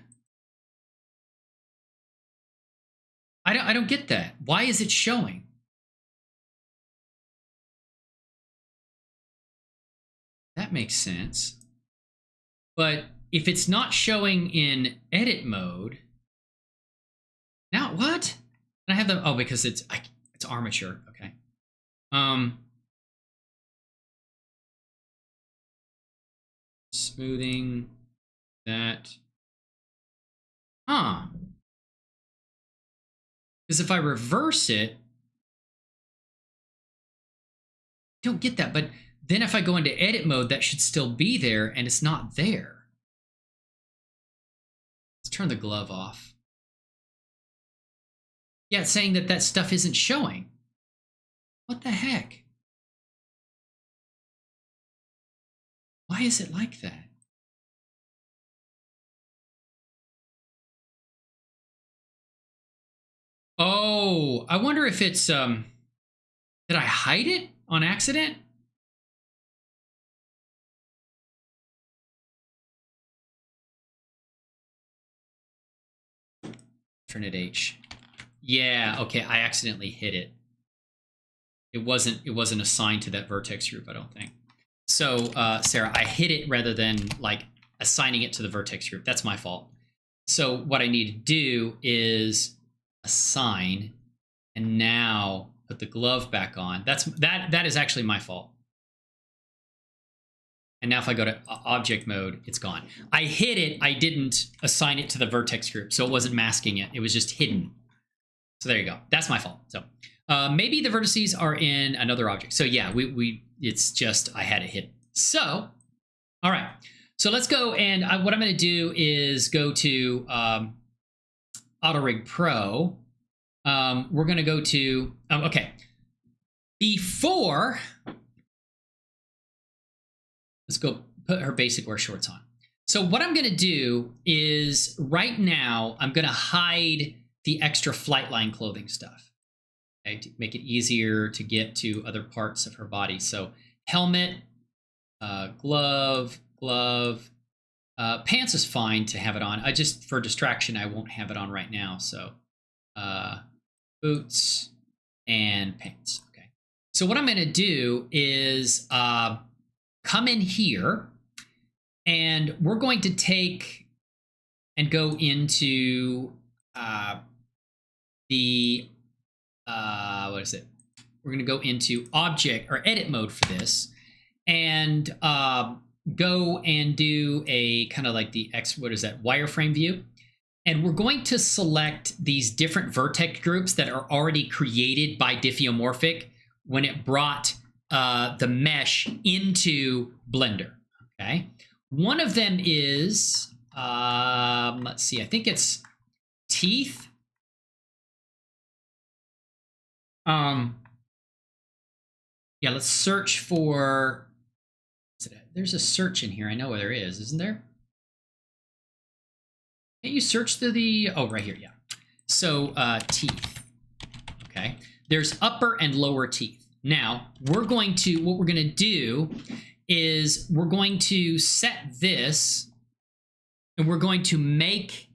I don't get that. Why is it showing? That makes sense. But if it's not showing in edit mode, now what? And I have the because it's armature. Okay. Smoothing that. Huh. Because if I reverse it, I don't get that. But then if I go into edit mode, that should still be there, and it's not there. Let's turn the glove off. Yeah, it's saying that stuff isn't showing. What the heck? Why is it like that? Oh, I wonder if it's, did I hide it on accident? Alternate H. Yeah, okay, I accidentally hit it. It wasn't assigned to that vertex group, I don't think. So, Sarah, I hit it rather than like assigning it to the vertex group. That's my fault. So what I need to do is assign, and now put the glove back on. That is actually my fault. And now if I go to object mode, it's gone. I hit it. I didn't assign it to the vertex group, so it wasn't masking it. It was just hidden. So there you go. That's my fault. So maybe the vertices are in another object. So yeah, it's just I had it hidden. So, all right. So let's go, and what I'm going to do is go to auto-rigpro. We're going to go to, okay. Before, let's go put her basic wear shorts on. So what I'm going to do is right now, I'm going to hide the extra flight line clothing stuff, okay, to make it easier to get to other parts of her body. So helmet, glove, pants is fine to have it on. I just, for distraction, I won't have it on right now. So boots and pants. Okay. So what I'm going to do is come in here, and we're going to take and go into the what is it? we're going to go into object or edit mode for this, and go and do a kind of like the wireframe view. And we're going to select these different vertex groups that are already created by Diffeomorphic when it brought the mesh into Blender. Okay. One of them is, let's see, I think it's teeth. Yeah, let's search for, there's a search in here. I know where there is, isn't there? Can't you search through the, oh, right here, yeah. So teeth, okay. There's upper and lower teeth. Now, what we're going to do is we're going to set this, and we're going to make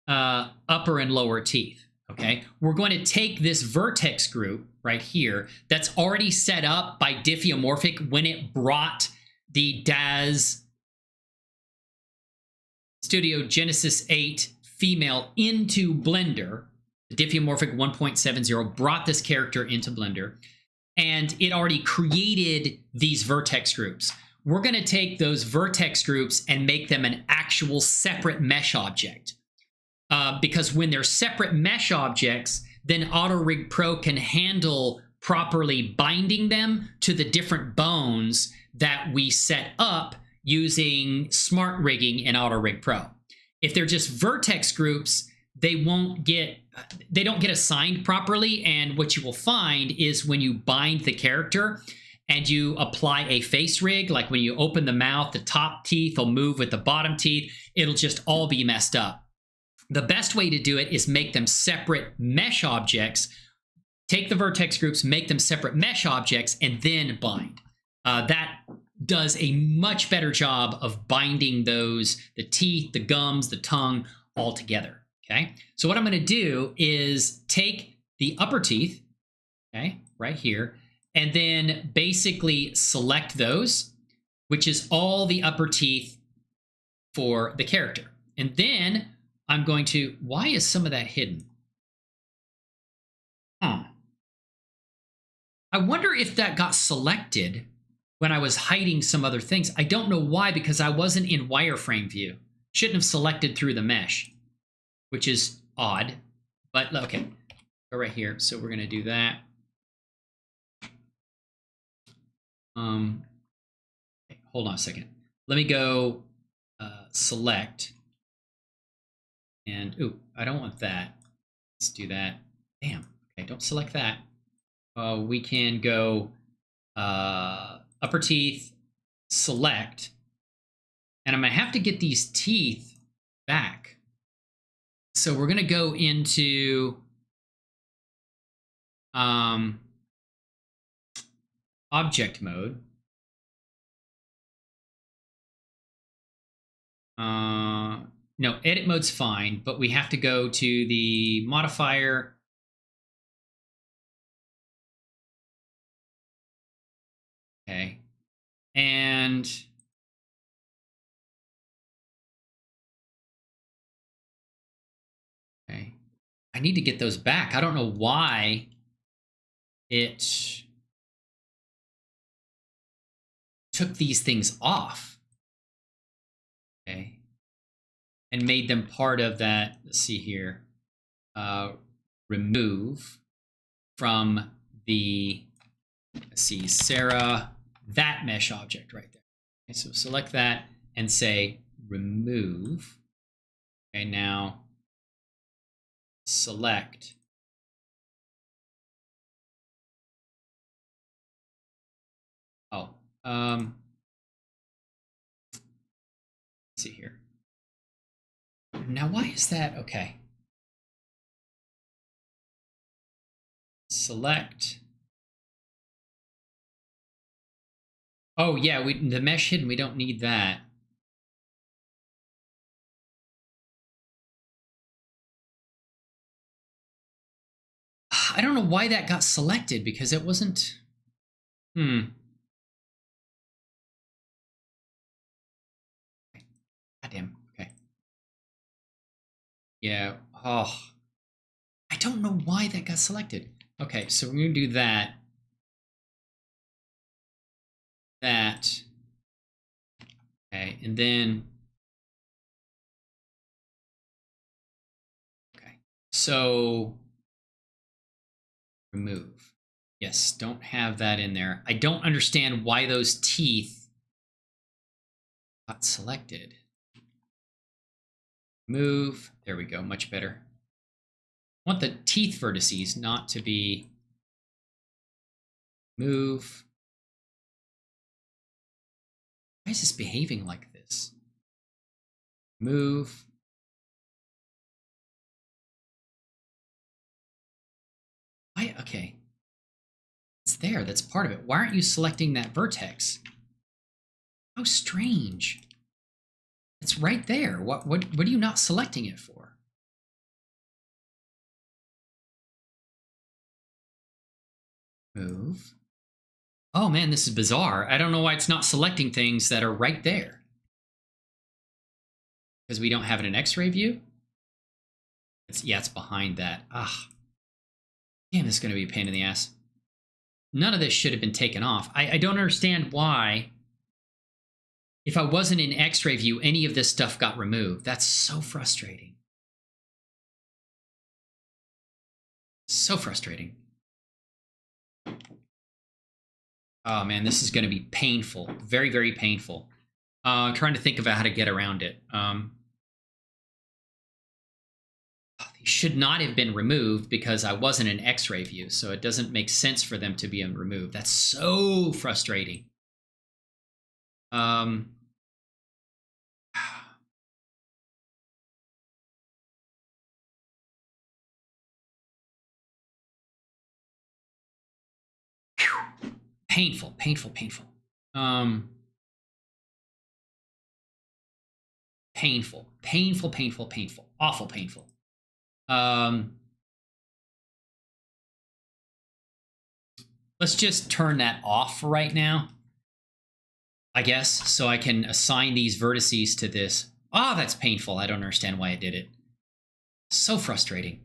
upper and lower teeth, okay? We're going to take this vertex group right here that's already set up by Diffeomorphic when it brought the DAZ Studio Genesis 8 female into Blender. The Diffeomorphic 1.70 brought this character into Blender, and it already created these vertex groups. We're going to take those vertex groups and make them an actual separate mesh object. Because when they're separate mesh objects, then auto-rigpro can handle properly binding them to the different bones that we set up using smart rigging in auto-rigpro. If they're just vertex groups, they don't get assigned properly, and what you will find is when you bind the character and you apply a face rig, like when you open the mouth, the top teeth will move with the bottom teeth, it'll just all be messed up. The best way to do it is make them separate mesh objects. Take the vertex groups, make them separate mesh objects, and then bind. That does a much better job of binding the teeth, the gums, the tongue all together, okay? So what I'm gonna do is take the upper teeth, okay, right here, and then basically select those, which is all the upper teeth for the character. And then I'm going to, why is some of that hidden? I wonder if that got selected when I was hiding some other things. I don't know why, because I wasn't in wireframe view. Shouldn't have selected through the mesh, which is odd, but okay, go right here. So we're gonna do that. Okay, hold on a second. Let me go select, and ooh, I don't want that. Let's do that. Damn, okay, don't select that. We can go upper teeth, select, and I'm gonna have to get these teeth back. So we're gonna go into object mode. No, edit mode's fine, but we have to go to the modifier. Okay, and okay, I need to get those back. I don't know why it took these things off, okay, and made them part of that. Let's see here, remove from the, let's see, Sarah, that mesh object right there. Okay, so select that and say remove. Okay, now select. Oh, let's see here. Now, why is that? Okay. Select. Oh yeah, the mesh hidden, we don't need that. I don't know why that got selected, because it wasn't. Goddamn. Okay. Yeah. Oh, I don't know why that got selected. Okay, so we're gonna do that. that. Okay, and then, okay, so remove. Yes, don't have that in there. I don't understand why those teeth got selected. Move. There we go, much better. I want the teeth vertices not to be move. Why is this behaving like this? Move. Why? Okay. It's there. That's part of it. Why aren't you selecting that vertex? How strange. It's right there. What are you not selecting it for? Move. Oh man, this is bizarre. I don't know why it's not selecting things that are right there. Because we don't have it in X-ray view? It's behind that. Ah. Damn, this is going to be a pain in the ass. None of this should have been taken off. I don't understand why, if I wasn't in X-ray view, any of this stuff got removed. That's so frustrating. So frustrating. Oh man, this is going to be painful. Very, very painful. I'm trying to think about how to get around it. They should not have been removed because I wasn't in X-ray view, so it doesn't make sense for them to be removed. That's so frustrating. Painful, painful, painful. Painful, painful, painful, painful, awful painful. Let's just turn that off right now, I guess, so I can assign these vertices to this. Oh, that's painful. I don't understand why I did it. So frustrating.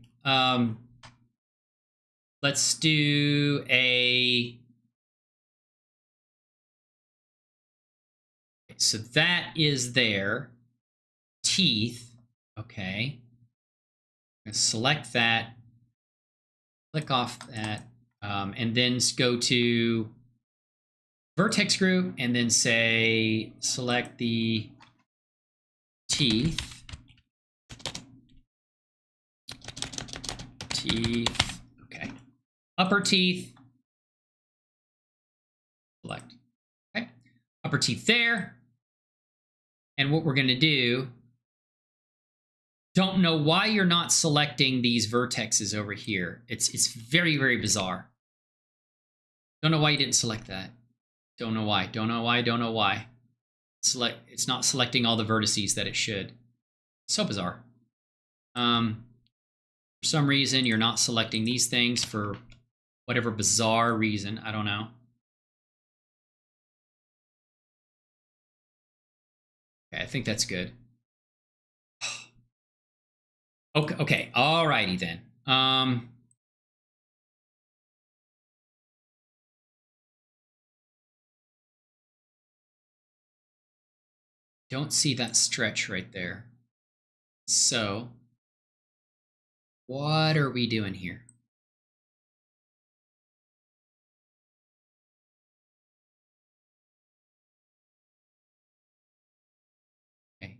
Let's do a... So that is there. Teeth. Okay. I'm going to select that. Click off that. And then go to vertex group and then say select the teeth. Teeth. Okay. Upper teeth. Select. Okay. Upper teeth there. And what we're going to do, don't know why you're not selecting these vertexes over here. It's very, very bizarre. Don't know why you didn't select that. Don't know why. Don't know why. Don't know why. It's not selecting all the vertices that it should. So bizarre. For some reason, you're not selecting these things for whatever bizarre reason. I don't know. Okay, I think that's good. Okay, alrighty then. Don't see that stretch right there. So, what are we doing here? Okay,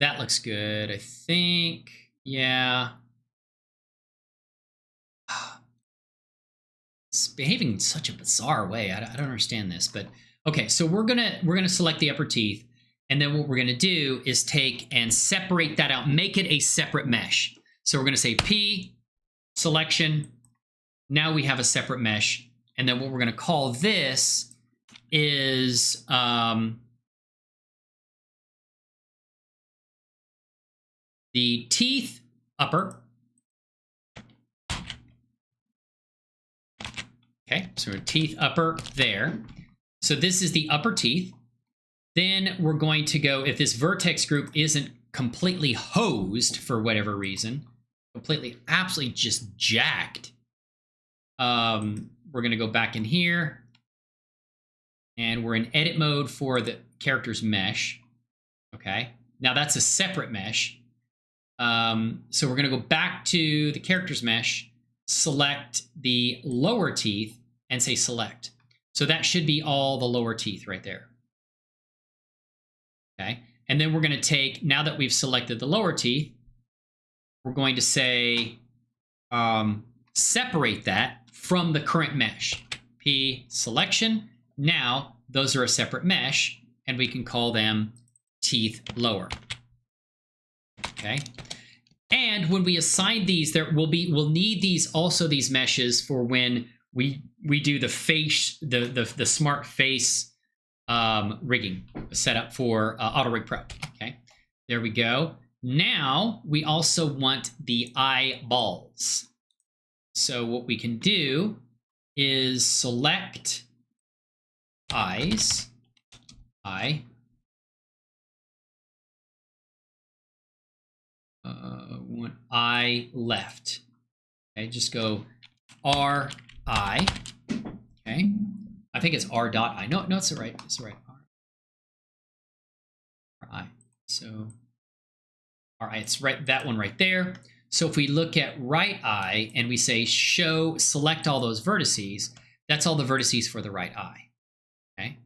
that looks good, I think. Yeah. It's behaving in such a bizarre way. I don't understand this, but okay. So we're gonna select the upper teeth, and then what we're gonna do is take and separate that out, make it a separate mesh. So we're gonna say P selection. Now we have a separate mesh, and then what we're gonna call this is the teeth upper. Okay, so teeth upper there. So this is the upper teeth. Then we're going to go, if this vertex group isn't completely hosed for whatever reason, completely, absolutely just jacked, we're going to go back in here. And we're in edit mode for the character's mesh. Okay, now that's a separate mesh. So we're going to go back to the character's mesh, select the lower teeth, and say select. So that should be all the lower teeth right there. Okay, and then we're going to take, now that we've selected the lower teeth, we're going to say separate that from the current mesh. P selection. Now those are a separate mesh, and we can call them teeth lower. Okay. And when we assign these, we'll need these meshes for when we do the face, the smart face rigging setup for auto-rigpro. Okay, there we go. Now we also want the eyeballs. So what we can do is select eyes, eye. Want eye left. Okay, just go R I. Okay, I think it's R dot I. No, it's the right. It's the right R I. So all right, it's right, that one right there. So if we look at right eye and we say show, select all those vertices, that's all the vertices for the right eye. Okay.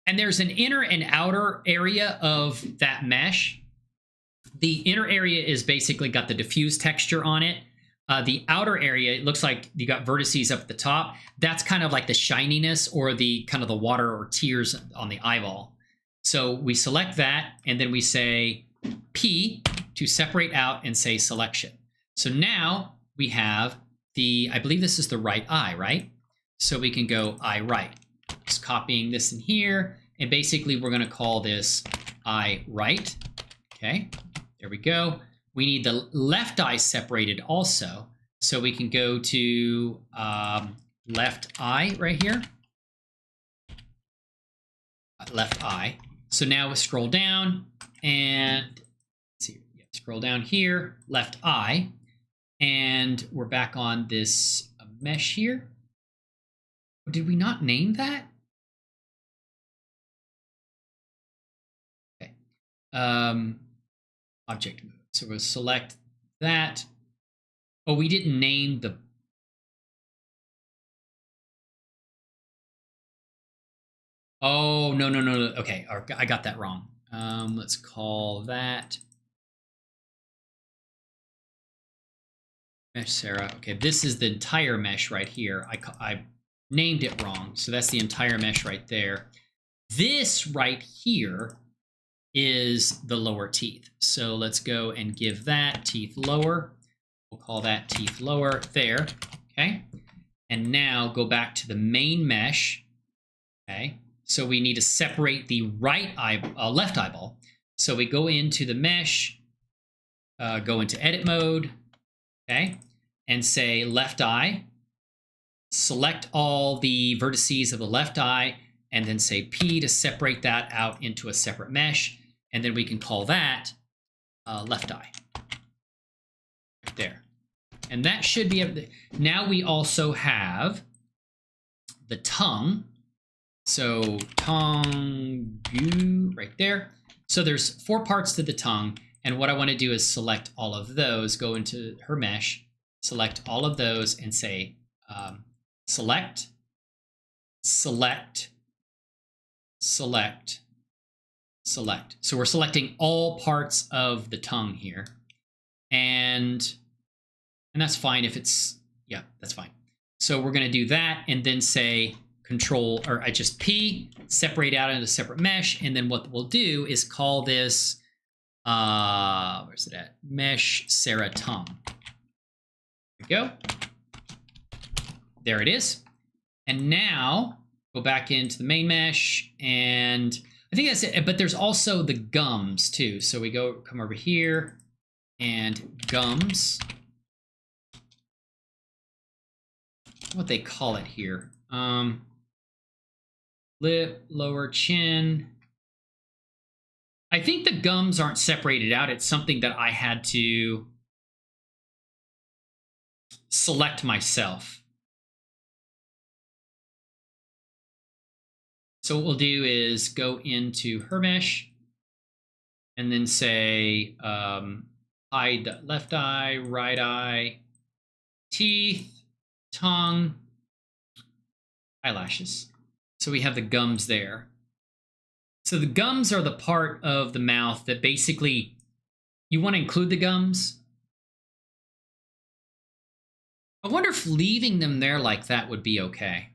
And there's an inner and outer area of that mesh. The inner area is basically got the diffuse texture on it. The outer area, it looks like you got vertices up at the top. That's kind of like the shininess or the kind of the water or tears on the eyeball. So we select that, and then we say P to separate out and say selection. So now we have I believe this is the right eye, right? So we can go eye right. Just copying this in here, and basically we're going to call this eye right. Okay, there we go. We need the left eye separated also, so we can go to left eye right here. Left eye. So now we scroll down and let's see, scroll down here, left eye, and we're back on this mesh here. Did we not name that? Okay. Object mode. So we'll select that. Oh, we didn't name the. Oh, no. Okay, I got that wrong. Let's call that mesh Sarah. Okay, this is the entire mesh right here. I named it wrong, so that's the entire mesh right there. This right here is the lower teeth. So let's go and give that teeth lower. We'll call that teeth lower there. Okay, and now go back to the main mesh. Okay, so we need to separate the right eye, left eyeball. So we go into the mesh, go into edit mode, okay, and say left eye. Select all the vertices of the left eye, and then say P to separate that out into a separate mesh, and then we can call that left eye. Right there. And that should be, now we also have the tongue. So tongue view right there. So there's 4 parts to the tongue, and what I want to do is select all of those, go into her mesh, select all of those, and say select, select, select, select. So we're selecting all parts of the tongue here, and that's fine if it's, yeah, that's fine. So we're going to do that, and then say control, or I just P, separate out into a separate mesh, and then what we'll do is call this, where's it at? Mesh Sarah tongue. There we go. There it is. And now go back into the main mesh, and I think that's it. But there's also the gums too. So we come over here and gums. What they call it here. Lip, lower chin. I think the gums aren't separated out. It's something that I had to select myself. So what we'll do is go into her mesh and then say hide left eye, right eye, teeth, tongue, eyelashes. So we have the gums there. So the gums are the part of the mouth that basically you want to include the gums. I wonder if leaving them there like that would be okay.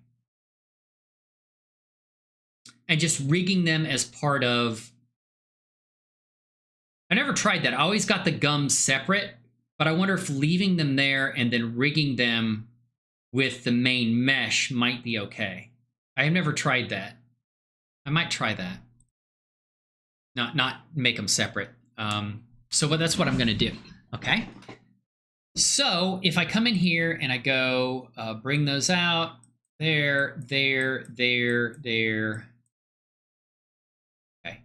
And just rigging them as part of... I never tried that. I always got the gums separate, but I wonder if leaving them there and then rigging them with the main mesh might be okay. I have never tried that. I might try that. Not make them separate. So that's what I'm going to do. Okay. So if I come in here and I go bring those out, there. Okay.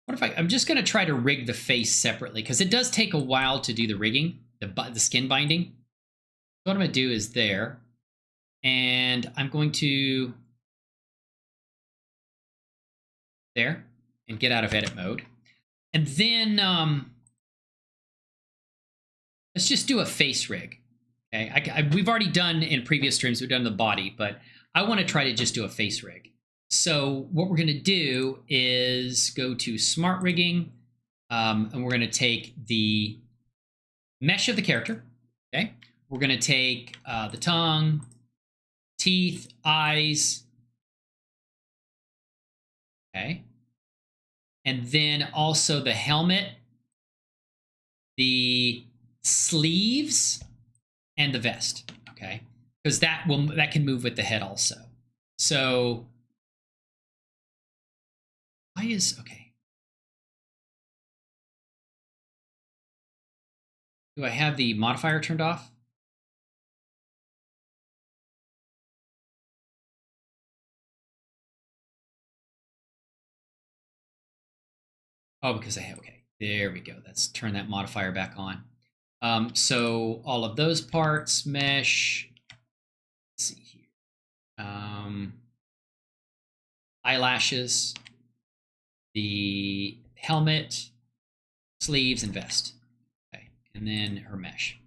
What if I'm just going to try to rig the face separately because it does take a while to do the rigging, the skin binding. What I'm going to do is there, and I'm going to there and get out of edit mode. And then let's just do a face rig. Okay, we've already done in previous streams, we've done the body, but I want to try to just do a face rig. So what we're going to do is go to smart rigging, and we're going to take the mesh of the character. Okay, we're going to take the tongue, teeth, eyes. Okay, and then also the helmet, the sleeves, and the vest. Okay, because that can move with the head also. So why is okay? Do I have the modifier turned off? Oh, because I have, okay, there we go. Let's turn that modifier back on. So all of those parts, mesh, let's see here. Eyelashes, the helmet, sleeves, and vest. Okay, and then her mesh.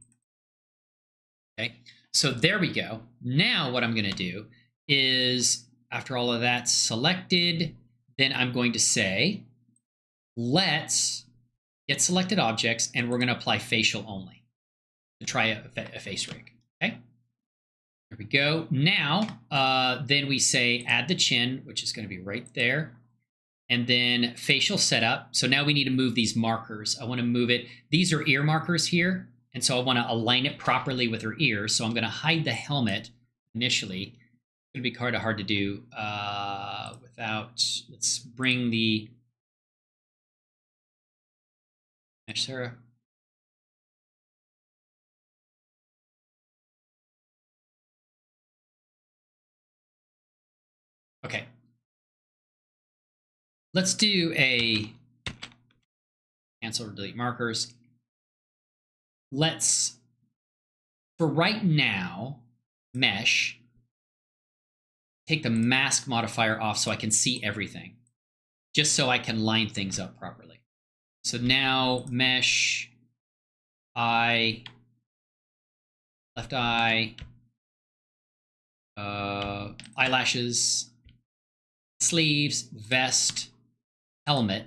Okay, so there we go. Now what I'm gonna do is, after all of that's selected, then I'm going to say, let's get selected objects, and we're going to apply facial only to try a face rig. Okay, there we go. Now, then we say add the chin, which is going to be right there, and then facial setup. So now we need to move these markers. I want to move it. These are ear markers here, and so I want to align it properly with her ears. So I'm going to hide the helmet initially. It's going to be kind of hard to do without. Let's bring the mesh, Sarah. Okay. Let's do a cancel or delete markers. Let's, for right now, mesh, take the mask modifier off so I can see everything, just so I can line things up properly. So now mesh, eye, left eye, eyelashes, sleeves, vest, helmet,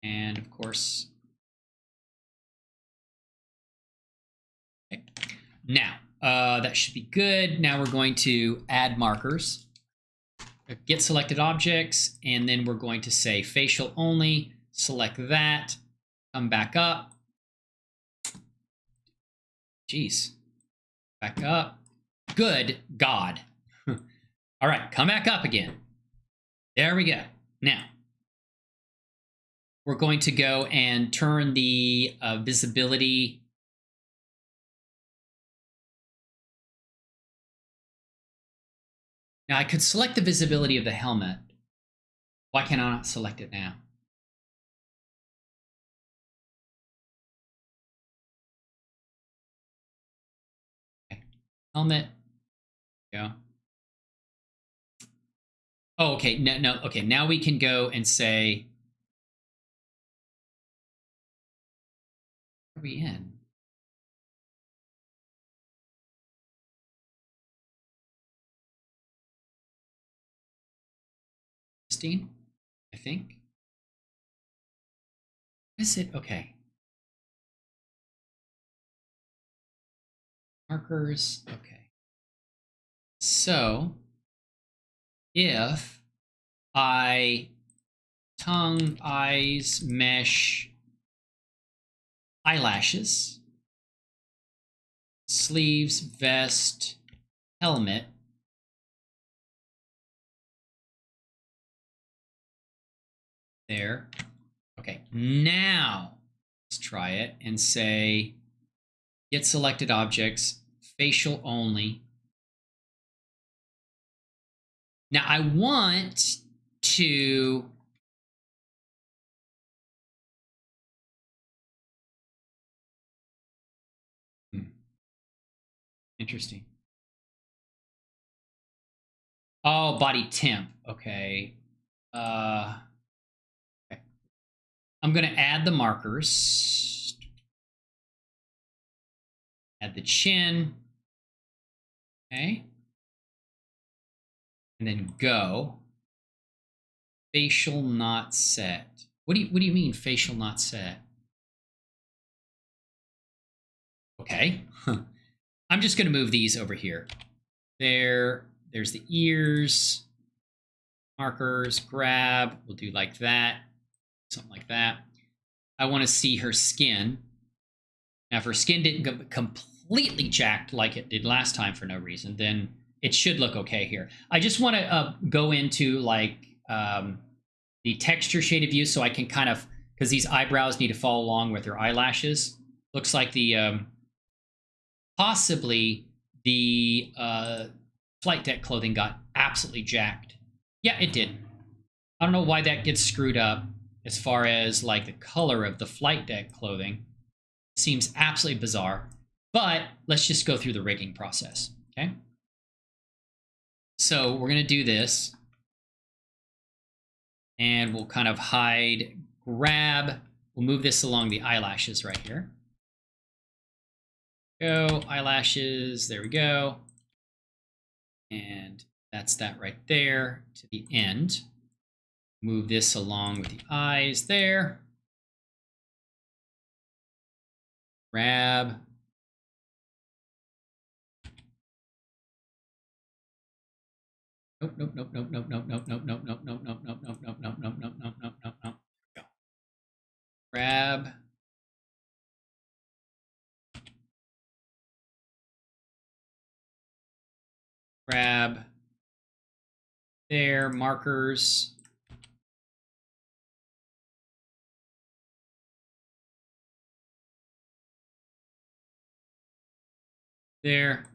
and of course, okay. Now that should be good. Now we're going to add markers, get selected objects, and then we're going to say facial only, select that, come back up. Jeez, back up. Good God. All right, come back up again. There we go. Now, we're going to go and turn the visibility. Now, I could select the visibility of the helmet. Why can I not select it now? Okay. Helmet. Go. Oh, okay. No. Okay, now we can go and say, where are we in? I think. Is it? Okay. Markers. Okay. So if I tongue, eyes, mesh, eyelashes, sleeves, vest, helmet, there. Okay, now let's try it and say get selected objects, facial only. Now I want to interesting. Oh, body temp. Okay. Okay. I'm going to add the markers. Add the chin. Okay. And then go. Facial not set. What do you mean facial not set? Okay. I'm just going to move these over here. There's the ears. Markers, grab. We'll do like that. Something like that. I want to see her skin. Now, if her skin didn't go completely jacked like it did last time for no reason, then it should look okay here. I just want to go into like the texture shade of view so I can kind of, because these eyebrows need to follow along with her eyelashes. Looks like the possibly the flight deck clothing got absolutely jacked. Yeah, it did. I don't know why that gets screwed up as far as like the color of the flight deck clothing. Seems absolutely bizarre, but let's just go through the rigging process, okay? So we're gonna do this and we'll kind of hide, grab, we'll move this along the eyelashes right here. Go, eyelashes, there we go. And that's that right there to the end. Move this along with the eyes there. Grab. Nope. Go. Grab. Grab. There, markers. There.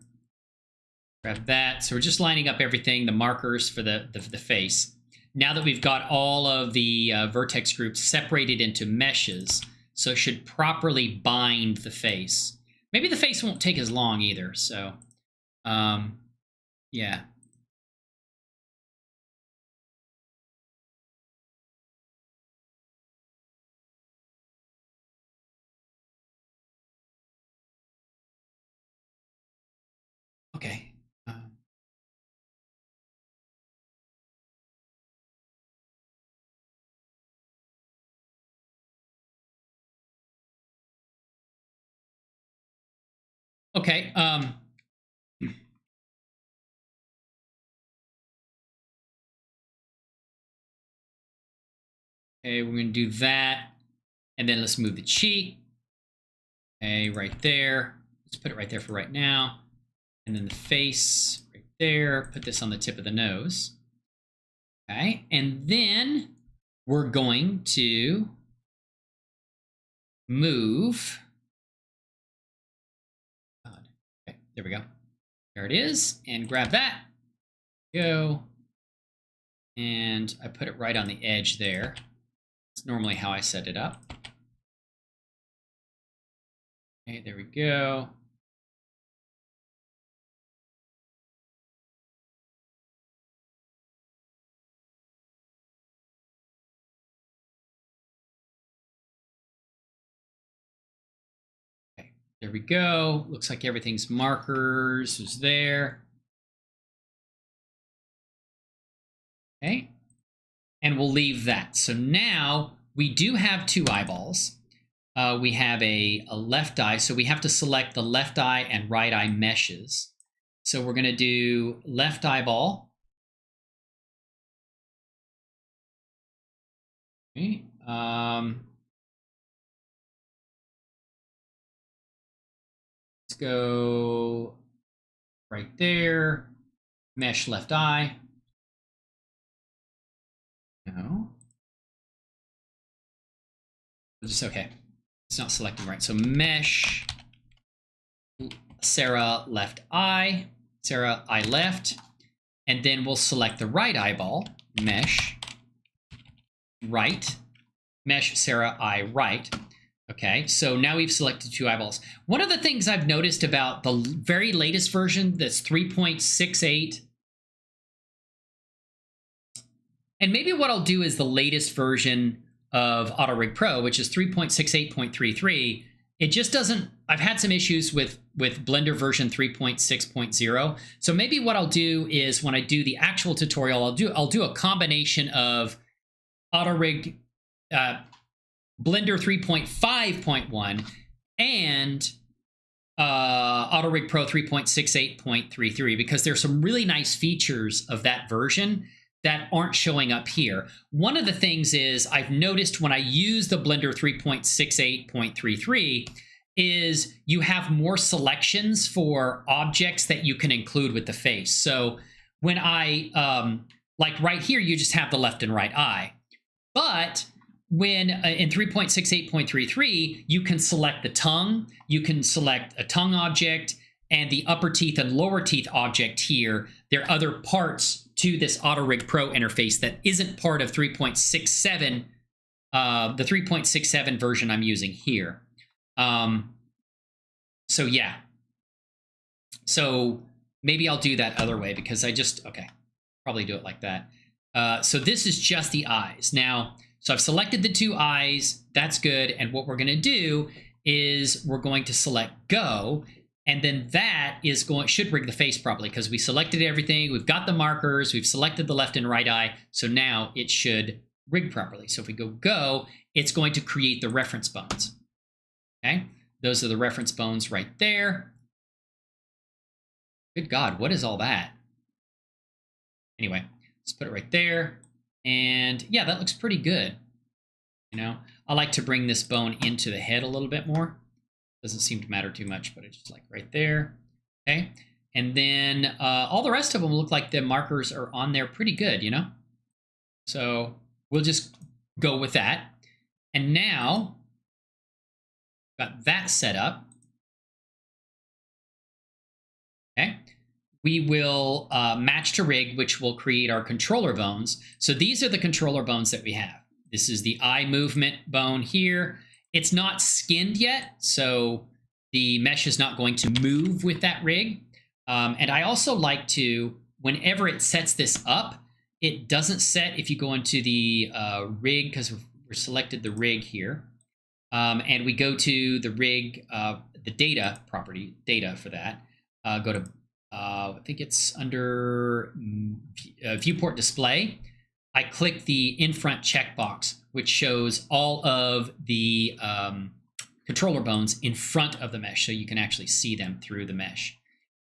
Grab that. So we're just lining up everything, the markers for the face. Now that we've got all of the vertex groups separated into meshes, so it should properly bind the face. Maybe the face won't take as long either, so yeah. Okay. Okay. Okay, we're going to do that. And then let's move the cheek. Okay, right there. Let's put it right there for right now. And then the face right there. Put this on the tip of the nose. Okay, and then we're going to move. Okay, there we go. There it is. And grab that. Go. And I put it right on the edge there. It's normally how I set it up. Okay, there we go. There we go. Looks like everything's markers is there. Okay. And we'll leave that. So now we do have two eyeballs. We have a left eye, so we have to select the left eye and right eye meshes. So we're going to do left eyeball. Okay. Let's go right there. Mesh left eye. No. Just okay. It's not selecting right. So mesh Sarah left eye, Sarah eye left, and then we'll select the right eyeball, mesh right, mesh Sarah eye right. Okay, so now we've selected two eyeballs. One of the things I've noticed about the very latest version that's 3.68, and maybe what I'll do is the latest version of auto-rigpro, which is 3.68.33, it just doesn't, I've had some issues with Blender version 3.6.0. So maybe what I'll do is when I do the actual tutorial, I'll do a combination of auto-rig, Blender 3.5.1 and auto-rigpro 3.68.33, because there's some really nice features of that version that aren't showing up here. One of the things is I've noticed when I use the Blender 3.68.33 is you have more selections for objects that you can include with the face. So when I, like right here, you just have the left and right eye. But when in 3.68.33, you can select the tongue, you can select a tongue object, and the upper teeth and lower teeth object here. There are other parts to this auto-rigpro interface that isn't part of 3.67, the 3.67 version I'm using here. So yeah. So maybe I'll do that other way because I just, okay, probably do it like that. So this is just the eyes. Now, so I've selected the two eyes, that's good. And what we're gonna do is we're going to select go, and then that is going, should rig the face properly because we selected everything. We've got the markers. We've selected the left and right eye. So now it should rig properly. So if we go, it's going to create the reference bones. Okay. Those are the reference bones right there. Good God, what is all that? Anyway, let's put it right there. And yeah, that looks pretty good. You know, I like to bring this bone into the head a little bit more. Doesn't seem to matter too much, but it's just like right there. Okay. And then all the rest of them look like the markers are on there pretty good, you know? So we'll just go with that. And now, got that set up. Okay. We will match to rig, which will create our controller bones. So these are the controller bones that we have. This is the eye movement bone here. It's not skinned yet, so the mesh is not going to move with that rig. And I also like to, whenever it sets this up, it doesn't set if you go into the rig, because we're selected the rig here. And we go to the rig, the data property, data for that. Go to, I think it's under viewport display. I click the in front checkbox, which shows all of the controller bones in front of the mesh, so you can actually see them through the mesh.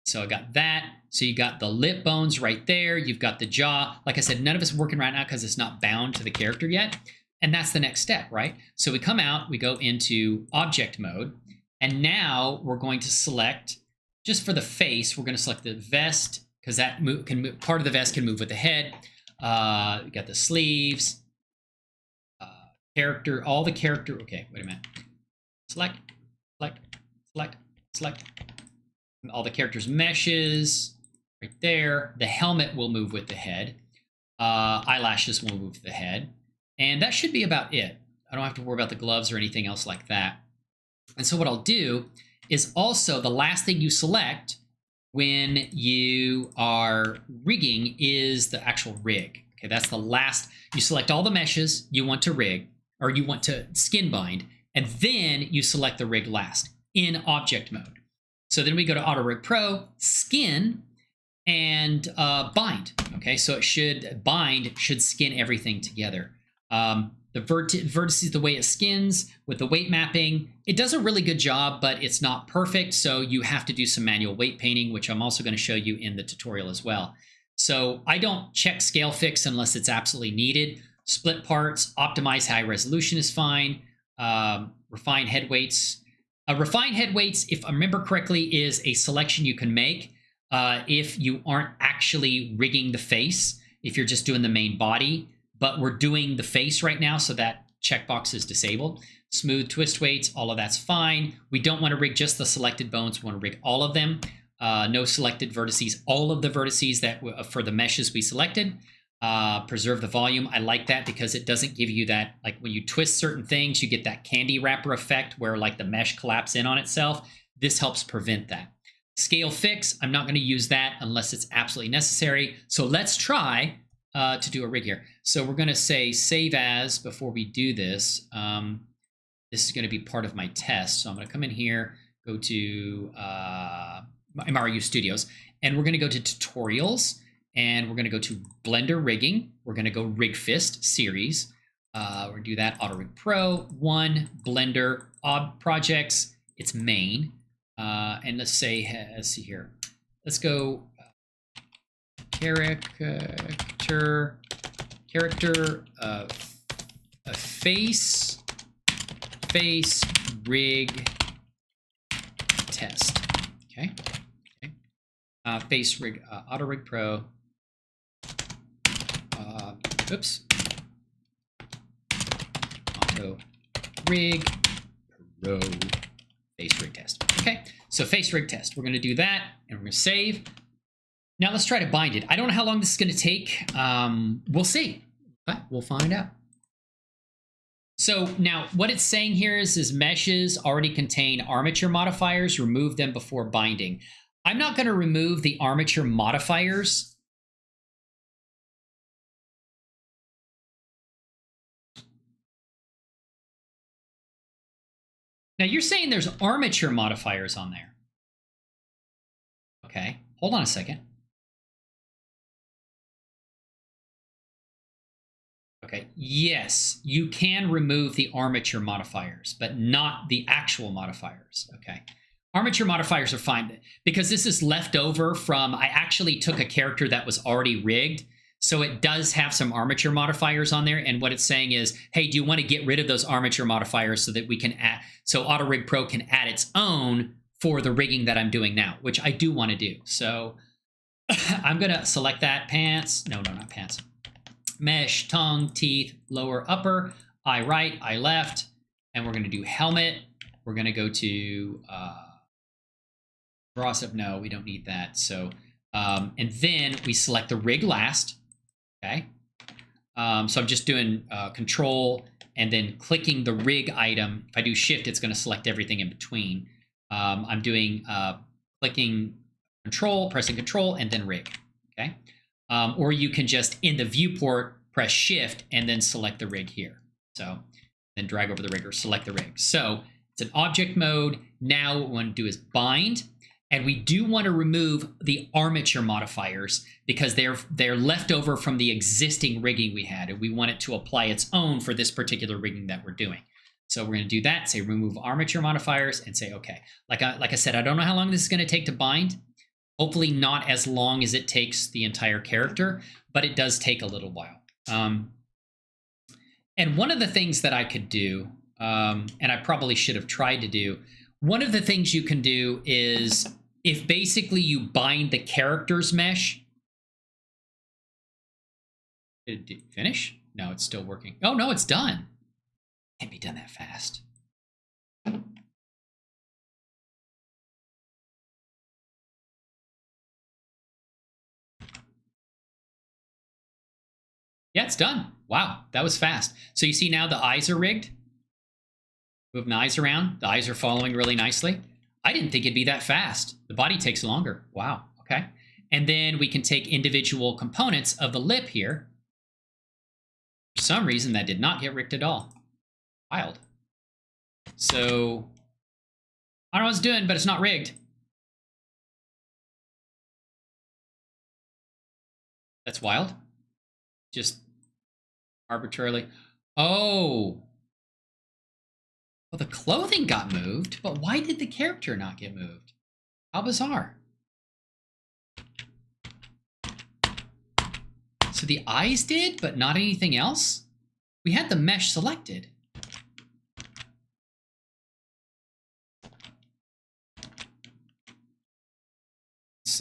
So I got that. So you got the lip bones right there. You've got the jaw. Like I said, none of it's working right now because it's not bound to the character yet. And that's the next step, right? So we come out, we go into object mode, and now we're going to select, just for the face, we're going to select the vest, because that part of the vest can move with the head. We got the sleeves, character, all the character. Okay, wait a minute. Select, select, select, select. All the characters' meshes right there. The helmet will move with the head. Eyelashes will move with the head. And that should be about it. I don't have to worry about the gloves or anything else like that. And so what I'll do is also the last thing you select when you are rigging is the actual rig. Okay, that's the last. You select all the meshes you want to rig, or you want to skin bind, and then you select the rig last. in object mode. So then we go to auto-rigpro, skin, and bind. Okay, so it should skin everything together. The vertices, the way it skins with the weight mapping, it does a really good job, but it's not perfect. So you have to do some manual weight painting, which I'm also going to show you in the tutorial as well. So I don't check scale fix unless it's absolutely needed. Split parts, optimize high resolution is fine. Refine head weights. Refine head weights, if I remember correctly, is a selection you can make if you aren't actually rigging the face, if you're just doing the main body. But we're doing the face right now, so that checkbox is disabled. Smooth twist weights, all of that's fine. We don't want to rig just the selected bones. We want to rig all of them. No selected vertices, all of the vertices that for the meshes we selected. Preserve the volume. I like that because it doesn't give you that, like when you twist certain things, you get that candy wrapper effect where like the mesh collapses in on itself. This helps prevent that. Scale fix, I'm not going to use that unless it's absolutely necessary. So let's try to do a rig here. So we're going to say save as before we do this. This is going to be part of my test. So I'm going to come in here, go to MRU Studios, and we're going to go to tutorials, and we're going to go to Blender rigging. We're going to go rig fist series. We're going to do that auto-rigpro 1 Blender projects. It's main. And let's say, let's see here. Let's go character face rig test. Okay. Face rig auto-rigpro. Oops. Auto-rigpro face rig test. Okay. So face rig test. We're going to do that, and we're going to save. Now let's try to bind it. I don't know how long this is going to take. We'll see. But we'll find out. So now what it's saying here is meshes already contain armature modifiers. Remove them before binding. I'm not going to remove the armature modifiers. Now you're saying there's armature modifiers on there. Okay, hold on a second. Okay, yes, you can remove the armature modifiers, but not the actual modifiers. Okay, armature modifiers are fine because this is left over from, I actually took a character that was already rigged. So it does have some armature modifiers on there. And what it's saying is, hey, do you want to get rid of those armature modifiers so that we can add, so auto-rigpro can add its own for the rigging that I'm doing now, which I do want to do. So I'm going to select that pants. No, not pants. Mesh, tongue, teeth, lower, upper, eye right, eye left. And we're going to do helmet. We're going to go to cross up. No, we don't need that. So, and then we select the rig last. Okay. So I'm just doing control and then clicking the rig item. If I do shift, it's going to select everything in between. I'm doing clicking control, pressing control, and then rig. Okay. Or you can just in the viewport press shift and then select the rig here. So then drag over the rig or select the rig. So it's an object mode. Now what we want to do is bind. And we do want to remove the armature modifiers because they're left over from the existing rigging we had. And we want it to apply its own for this particular rigging that we're doing. So we're going to do that, say remove armature modifiers and say, okay. Like I said, I don't know how long this is going to take to bind. Hopefully not as long as it takes the entire character, but it does take a little while. And one of the things that I could do, and I probably should have tried to do, one of the things you can do is if basically you bind the characters mesh. Did it finish? No, it's still working. Oh, no, it's done. Can't be done that fast. Yeah, it's done. Wow, that was fast. So you see now the eyes are rigged. Move my eyes around. The eyes are following really nicely. I didn't think it'd be that fast. The body takes longer. Wow, okay. And then we can take individual components of the lip here. For some reason, that did not get rigged at all. Wild. So I don't know what it's doing, but it's not rigged. That's wild. Just arbitrarily. Oh. Well, the clothing got moved, but why did the character not get moved? How bizarre. So the eyes did, but not anything else? We had the mesh selected.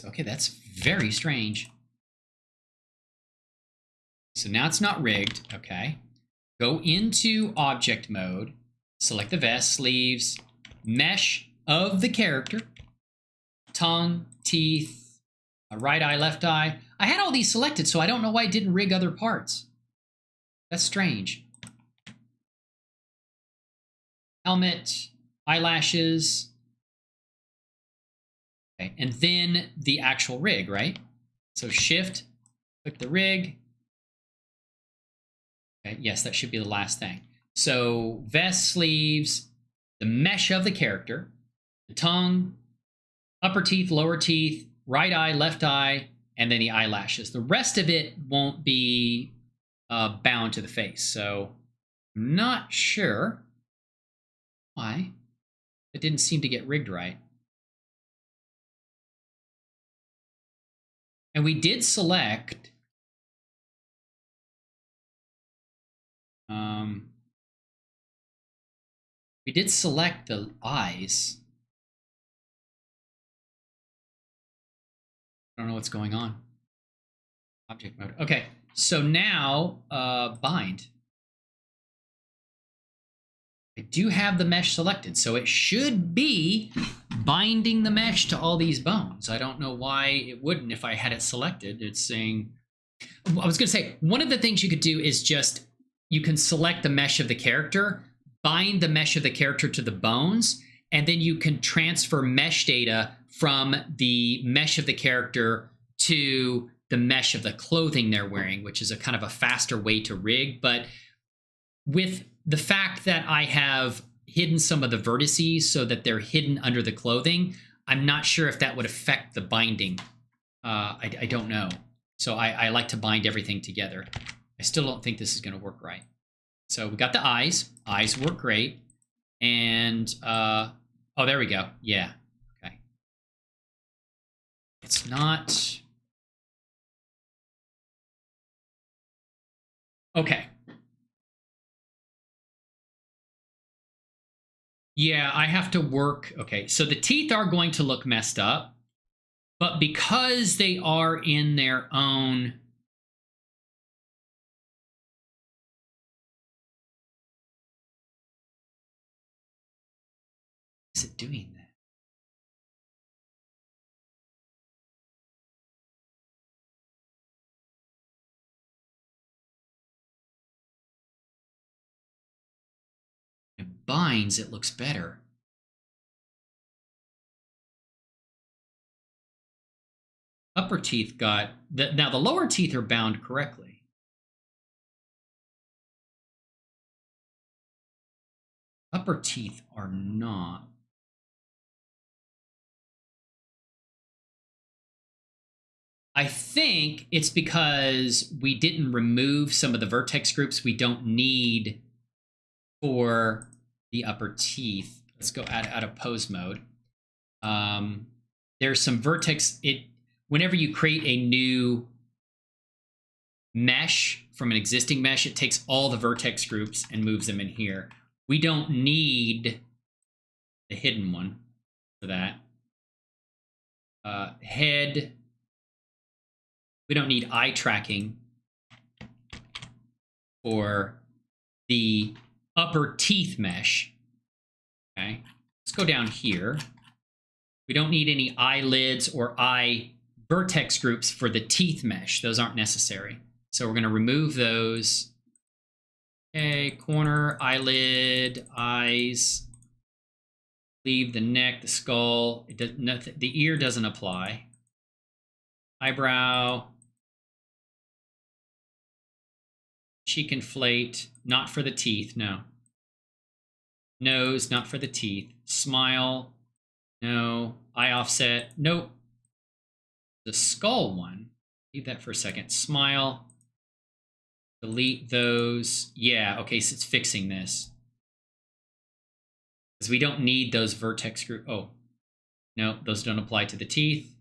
Okay, that's very strange. So now it's not rigged. Okay. Go into object mode, select the vest, sleeves, mesh of the character, tongue, teeth, right eye, left eye. I had all these selected, so I don't know why it didn't rig other parts. That's strange. Helmet, eyelashes. Okay, and then the actual rig, right? So shift, click the rig. Okay, yes, that should be the last thing. So vest, sleeves, the mesh of the character, the tongue, upper teeth, lower teeth, right eye, left eye, and then the eyelashes. The rest of it won't be bound to the face. So I'm not sure why it didn't seem to get rigged right. And we did select the eyes. I don't know what's going on. Object mode. Okay, so now bind. I do have the mesh selected, so it should be binding the mesh to all these bones. I don't know why it wouldn't if I had it selected. It's saying, I was going to say, one of the things you could do is just, you can select the mesh of the character, bind the mesh of the character to the bones, and then you can transfer mesh data from the mesh of the character to the mesh of the clothing they're wearing, which is a kind of a faster way to rig. But with the fact that I have hidden some of the vertices so that they're hidden under the clothing, I'm not sure if that would affect the binding. I don't know. So I like to bind everything together. I still don't think this is going to work right. So we got the eyes. Eyes work great. And, oh, there we go. Yeah. Okay. It's not... Okay. Yeah, I have to work. Okay, so the teeth are going to look messed up, but because they are in their own... Is it doing that? It binds, it looks better. Upper teeth got... Now the lower teeth are bound correctly. Upper teeth are not. I think it's because we didn't remove some of the vertex groups we don't need for the upper teeth. Let's go out of pose mode. There's some vertex. Whenever you create a new mesh from an existing mesh, it takes all the vertex groups and moves them in here. We don't need the hidden one for that. Head. We don't need eye tracking for the upper teeth mesh. Okay, let's go down here. We don't need any eyelids or eye vertex groups for the teeth mesh. Those aren't necessary. So we're going to remove those. Okay, corner, eyelid, eyes. Leave the neck, the skull. It does nothing. The ear doesn't apply. Eyebrow. Cheek inflate, not for the teeth, no. Nose, not for the teeth. Smile, No. Eye offset. Nope. The skull one. Leave that for a second. Smile. Delete those. Yeah, okay, so it's fixing this. Because we don't need those vertex group. Oh, no, those don't apply to the teeth.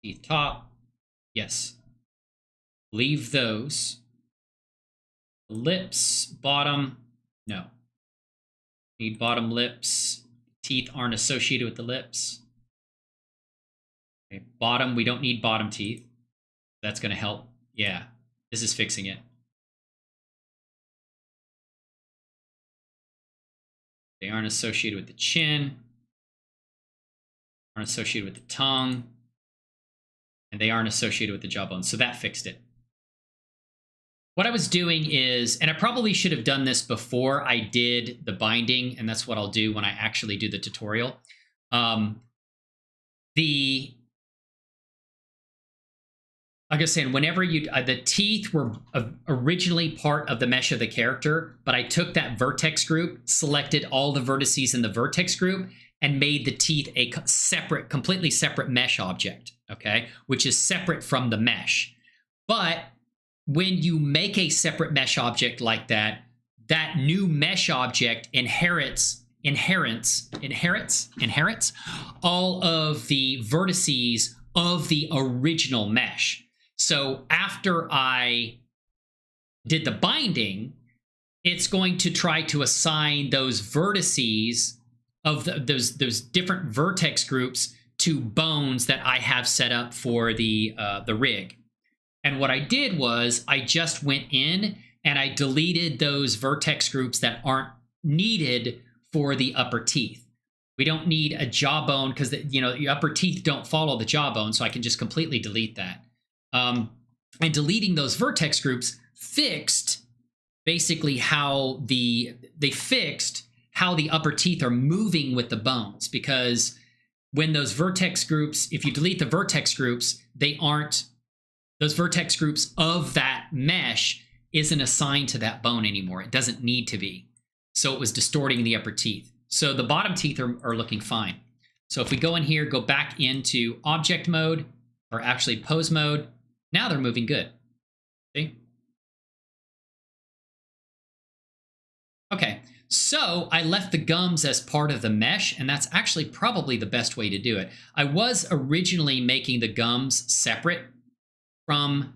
Teeth top. Yes. Leave those. Lips, bottom. No. Need bottom lips. Teeth aren't associated with the lips. Okay, bottom, we don't need bottom teeth. That's going to help. Yeah, this is fixing it. They aren't associated with the chin. Aren't associated with the tongue. And they aren't associated with the jawbone. So that fixed it. What I was doing is, and I probably should have done this before I did the binding, and that's what I'll do when I actually do the tutorial. Like I was saying, whenever you, the teeth were originally part of the mesh of the character, but I took that vertex group, selected all the vertices in the vertex group, and made the teeth a separate, completely separate mesh object, okay? Which is separate from the mesh. But when you make a separate mesh object like that, that new mesh object inherits all of the vertices of the original mesh. So after I did the binding, it's going to try to assign those vertices of those different vertex groups to bones that I have set up for the rig. And what I did was I just went in and I deleted those vertex groups that aren't needed for the upper teeth. We don't need a jawbone because the upper teeth don't follow the jawbone, so I can just completely delete that. And deleting those vertex groups fixed basically how they fixed how the upper teeth are moving with the bones, because when those vertex groups, if you delete the vertex groups, those vertex groups of that mesh isn't assigned to that bone anymore. It doesn't need to be. So it was distorting the upper teeth. So the bottom teeth are looking fine. So if we go in here, go back into object mode, or actually pose mode, now they're moving good. See? Okay, so I left the gums as part of the mesh, and that's actually probably the best way to do it. I was originally making the gums separate from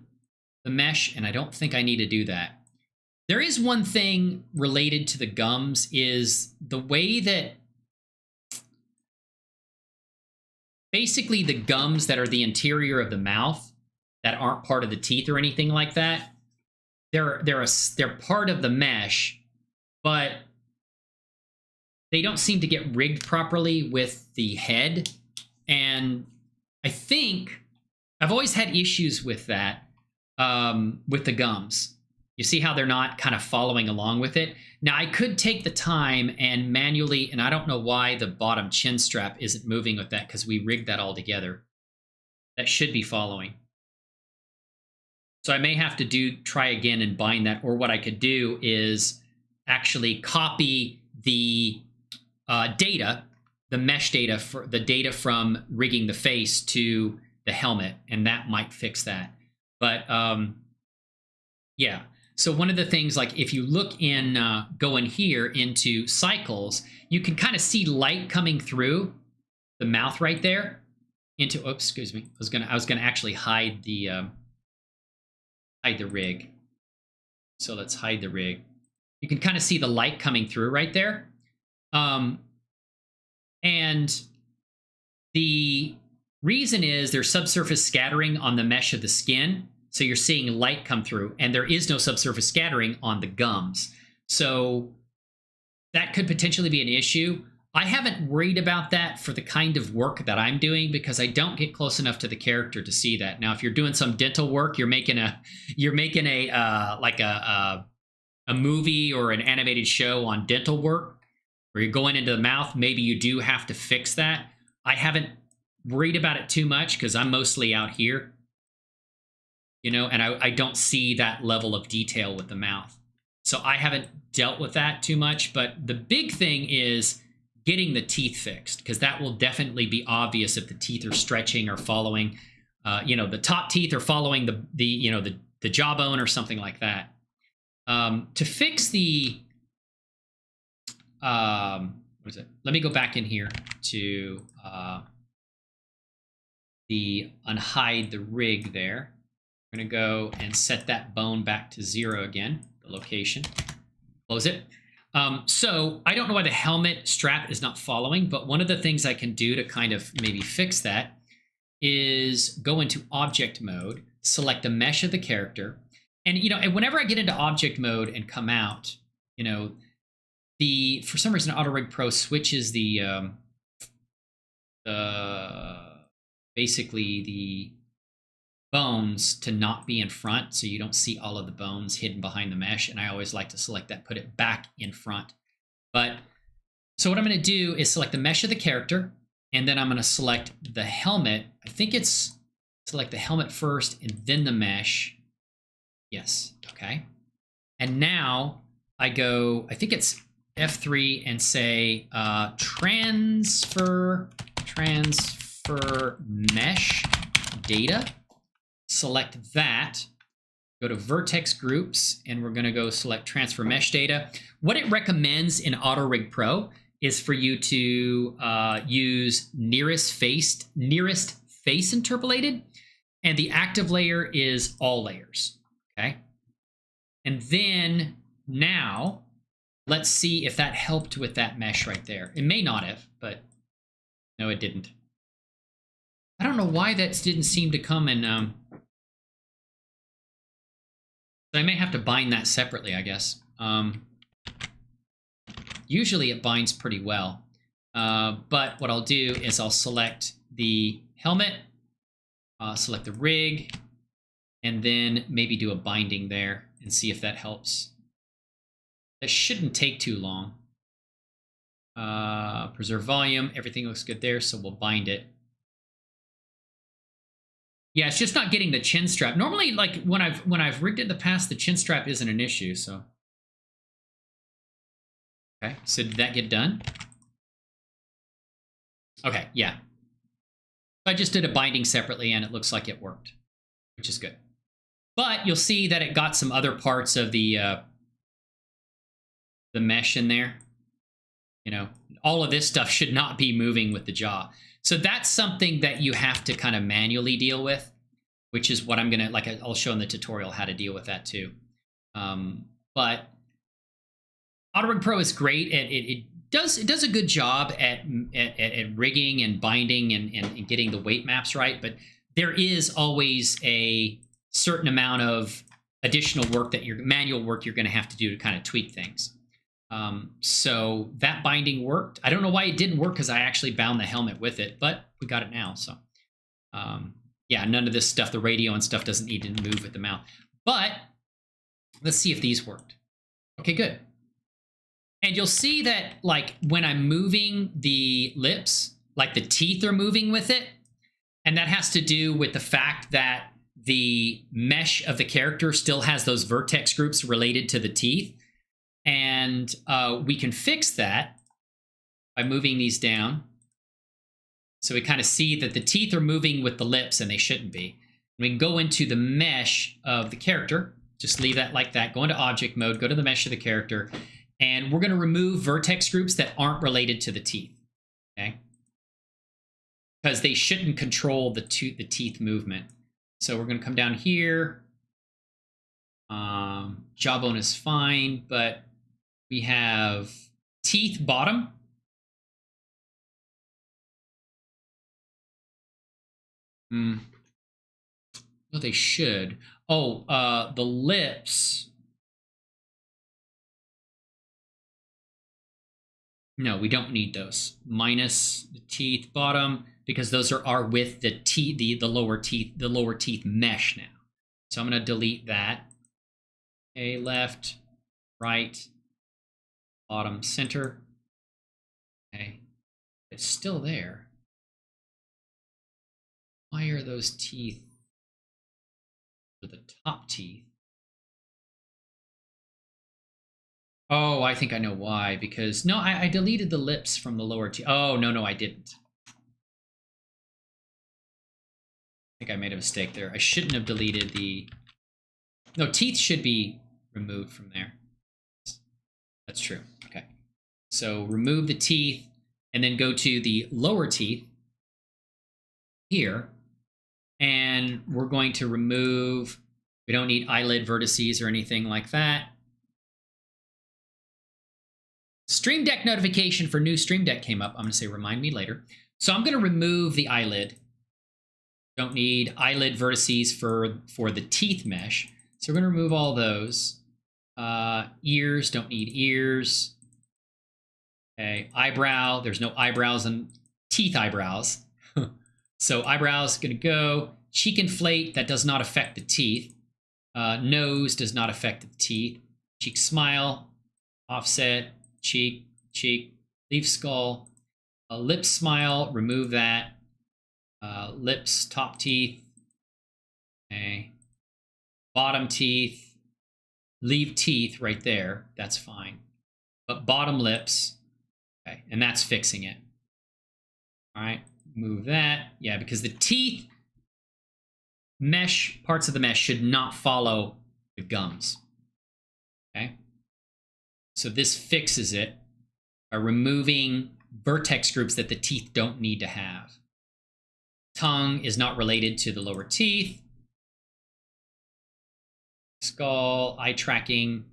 the mesh, and I don't think I need to do that. There is one thing related to the gums, is the way that basically the gums that are the interior of the mouth that aren't part of the teeth or anything like that, they're part of the mesh, but they don't seem to get rigged properly with the head. And I think I've always had issues with that, with the gums. You see how they're not kind of following along with it? Now, I could take the time and manually, and I don't know why the bottom chin strap isn't moving with that, because we rigged that all together. That should be following. So I may have to try again and bind that, or what I could do is actually copy the data, the mesh data, for the data from rigging the face to the helmet, and that might fix that. But yeah. So one of the things, like if you look in, go in here into cycles, you can kind of see light coming through the mouth right there into, oops, excuse me. I was gonna actually hide the rig. So let's hide the rig. You can kind of see the light coming through right there. And the reason is there's subsurface scattering on the mesh of the skin. So you're seeing light come through, and there is no subsurface scattering on the gums. So that could potentially be an issue. I haven't worried about that for the kind of work that I'm doing, because I don't get close enough to the character to see that. Now, if you're doing some dental work, you're making a movie or an animated show on dental work, where you're going into the mouth, maybe you do have to fix that. I haven't worried about it too much because I'm mostly out here, and I don't see that level of detail with the mouth. So I haven't dealt with that too much. But the big thing is getting the teeth fixed, because that will definitely be obvious if the teeth are stretching or following, the top teeth are following the jawbone or something like that. To fix the, what is it? Let me go back in here to the unhide the rig there. We're going to go and set that bone back to 0 again, the location. Close it. So I don't know why the helmet strap is not following, but one of the things I can do to kind of maybe fix that is go into object mode, select the mesh of the character. And, and whenever I get into object mode and come out, for some reason, auto-rigpro switches basically the bones to not be in front, so you don't see all of the bones hidden behind the mesh. And I always like to select that, put it back in front. But so what I'm going to do is select the mesh of the character, and then I'm going to select the helmet. I think it's select the helmet first and then the mesh. Yes. Okay. And now I go, I think it's F3 and say transfer mesh data. Select that, go to vertex groups, and we're going to go select transfer mesh data. What it recommends in auto-rigpro is for you to use nearest face interpolated, and the active layer is all layers. Okay, and then now let's see if that helped with that mesh right there. It may not have, but no, it didn't. I don't know why that didn't seem to come in. So I may have to bind that separately, I guess. Usually it binds pretty well. But what I'll do is I'll select the helmet, select the rig, and then maybe do a binding there and see if that helps. That shouldn't take too long. Preserve volume, everything looks good there, so we'll bind it. Yeah, it's just not getting the chin strap. Normally, like when I've rigged it in the past, the chin strap isn't an issue. So, okay. So did that get done? Okay. Yeah. I just did a binding separately, and it looks like it worked, which is good. But you'll see that it got some other parts of the mesh in there. All of this stuff should not be moving with the jaw. So that's something that you have to kind of manually deal with, which is what I'm going to, I'll show in the tutorial how to deal with that too. But auto-rigpro is great. It does a good job at rigging and binding and getting the weight maps right. But there is always a certain amount of additional work manual work you're going to have to do to kind of tweak things. So that binding worked. I don't know why it didn't work because I actually bound the helmet with it, but we got it now. So, yeah, none of this stuff, the radio and stuff doesn't need to move with the mouth, but let's see if these worked. Okay, good. And you'll see that like when I'm moving the lips, like the teeth are moving with it. And that has to do with the fact that the mesh of the character still has those vertex groups related to the teeth. And we can fix that by moving these down. So we kind of see that the teeth are moving with the lips and they shouldn't be. And we can go into the mesh of the character. Just leave that like that. Go into object mode, go to the mesh of the character. And we're going to remove vertex groups that aren't related to the teeth. Okay? Because they shouldn't control the teeth movement. So we're going to come down here. Jawbone is fine, but we have teeth bottom. No, they should. Oh, the lips. No, we don't need those. Minus the teeth bottom, because those are with the teeth, the lower teeth mesh now. So I'm going to delete that. Okay, left, right, bottom, center. Okay, it's still there. Why are those teeth for the top teeth? Oh, I think I know why. Because, no, I deleted the lips from the lower teeth. Oh, no, I didn't. I think I made a mistake there. I shouldn't have deleted the... No, teeth should be removed from there. That's true. Okay. So remove the teeth and then go to the lower teeth here. And we're going to remove... We don't need eyelid vertices or anything like that. Stream Deck notification for new Stream Deck came up. I'm going to say remind me later. So I'm going to remove the eyelid. Don't need eyelid vertices for the teeth mesh. So we're going to remove all those. Ears, don't need ears. Okay, eyebrow, there's no eyebrows and teeth eyebrows. So eyebrows going to go. Cheek inflate, that does not affect the teeth. Nose does not affect the teeth. Cheek smile, offset, cheek, leaf skull. Lip smile, remove that. Lips, top teeth. Okay. Bottom teeth, leave teeth right there. That's fine. But bottom lips, okay, and that's fixing it. All right, move that. Yeah, because the teeth mesh, parts of the mesh should not follow the gums. Okay. So this fixes it by removing vertex groups that the teeth don't need to have. Tongue is not related to the lower teeth. Skull, eye tracking,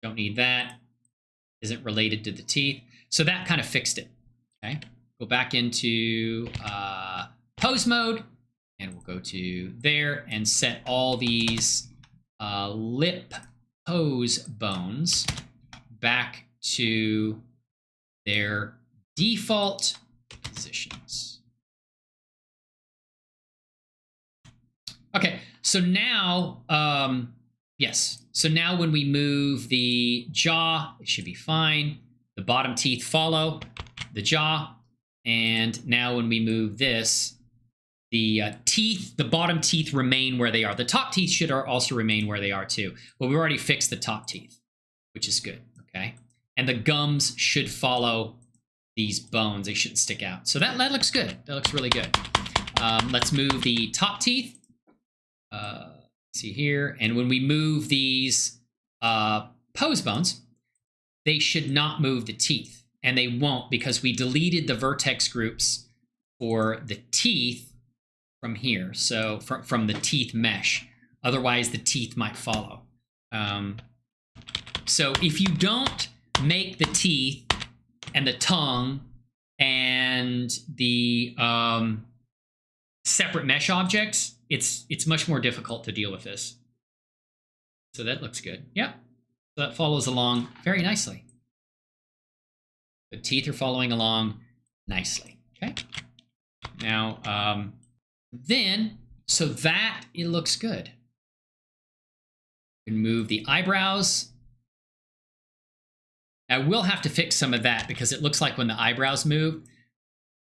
don't need that. Isn't related to the teeth. So that kind of fixed it. Okay. Go back into pose mode. And we'll go to there and set all these lip pose bones back to their default positions. Okay, so now, yes. So now when we move the jaw, it should be fine. The bottom teeth follow the jaw. And now when we move this, the teeth, the bottom teeth remain where they are. The top teeth should also remain where they are too. But we've already fixed the top teeth, which is good, okay? And the gums should follow these bones. They shouldn't stick out. So that looks good. That looks really good. Let's move the top teeth. See here. And when we move these pose bones, they should not move the teeth. And they won't because we deleted the vertex groups for the teeth from here, so from the teeth mesh. Otherwise, the teeth might follow. So if you don't make the teeth and the tongue and the separate mesh objects, it's much more difficult to deal with this. So that looks good. Yeah, so that follows along very nicely. The teeth are following along nicely. Okay. Now, then, so that it looks good. You can move the eyebrows. I will have to fix some of that because it looks like when the eyebrows move,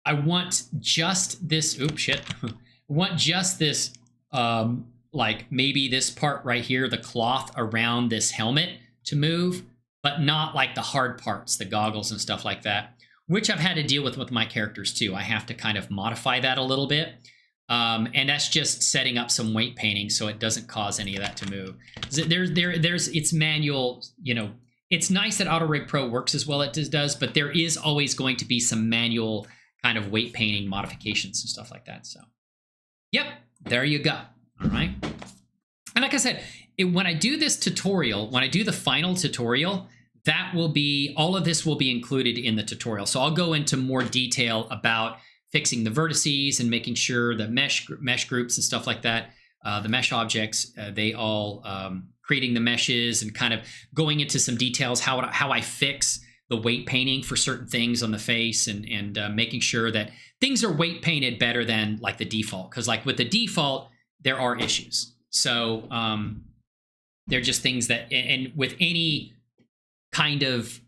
I want just this, oops, shit. I want just this, like maybe this part right here, the cloth around this helmet to move, but not like the hard parts, the goggles and stuff like that, which I've had to deal with my characters too. I have to kind of modify that a little bit. And that's just setting up some weight painting so it doesn't cause any of that to move. It's manual, you know, it's nice that auto-rigpro works as well as it does, but there is always going to be some manual kind of weight painting modifications and stuff like that. So, yep, there you go. All right. And like I said, when I do this tutorial, when I do the final tutorial, that will be, all of this will be included in the tutorial. So I'll go into more detail about fixing the vertices and making sure the mesh groups and stuff like that, the mesh objects, they all, creating the meshes and kind of going into some details, how I fix the weight painting for certain things on the face and making sure that things are weight painted better than like the default. Because like with the default, there are issues. So they're just things that, and with any kind of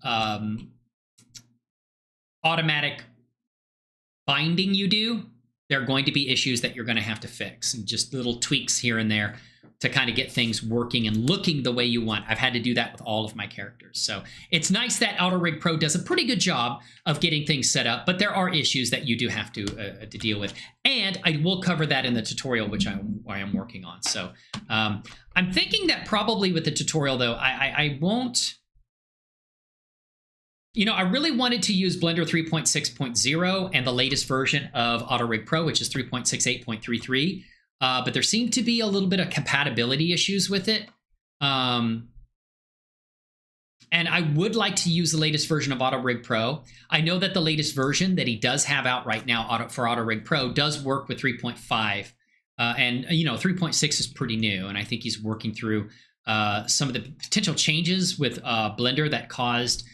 automatic binding you do, there are going to be issues that you're going to have to fix and just little tweaks here and there. to kind of get things working and looking the way you want. I've had to do that with all of my characters. So it's nice that auto-rigpro does a pretty good job of getting things set up, but there are issues that you do have to deal with. And I will cover that in the tutorial, which I am working on. So I'm thinking that probably with the tutorial, though, I won't... You know, I really wanted to use Blender 3.6.0 and the latest version of auto-rigpro, which is 3.68.33. But there seemed to be a little bit of compatibility issues with it. And I would like to use the latest version of auto-rigpro. I know that the latest version that he does have out right now for auto-rigpro does work with 3.5. And, you know, 3.6 is pretty new. And I think he's working through some of the potential changes with Blender that caused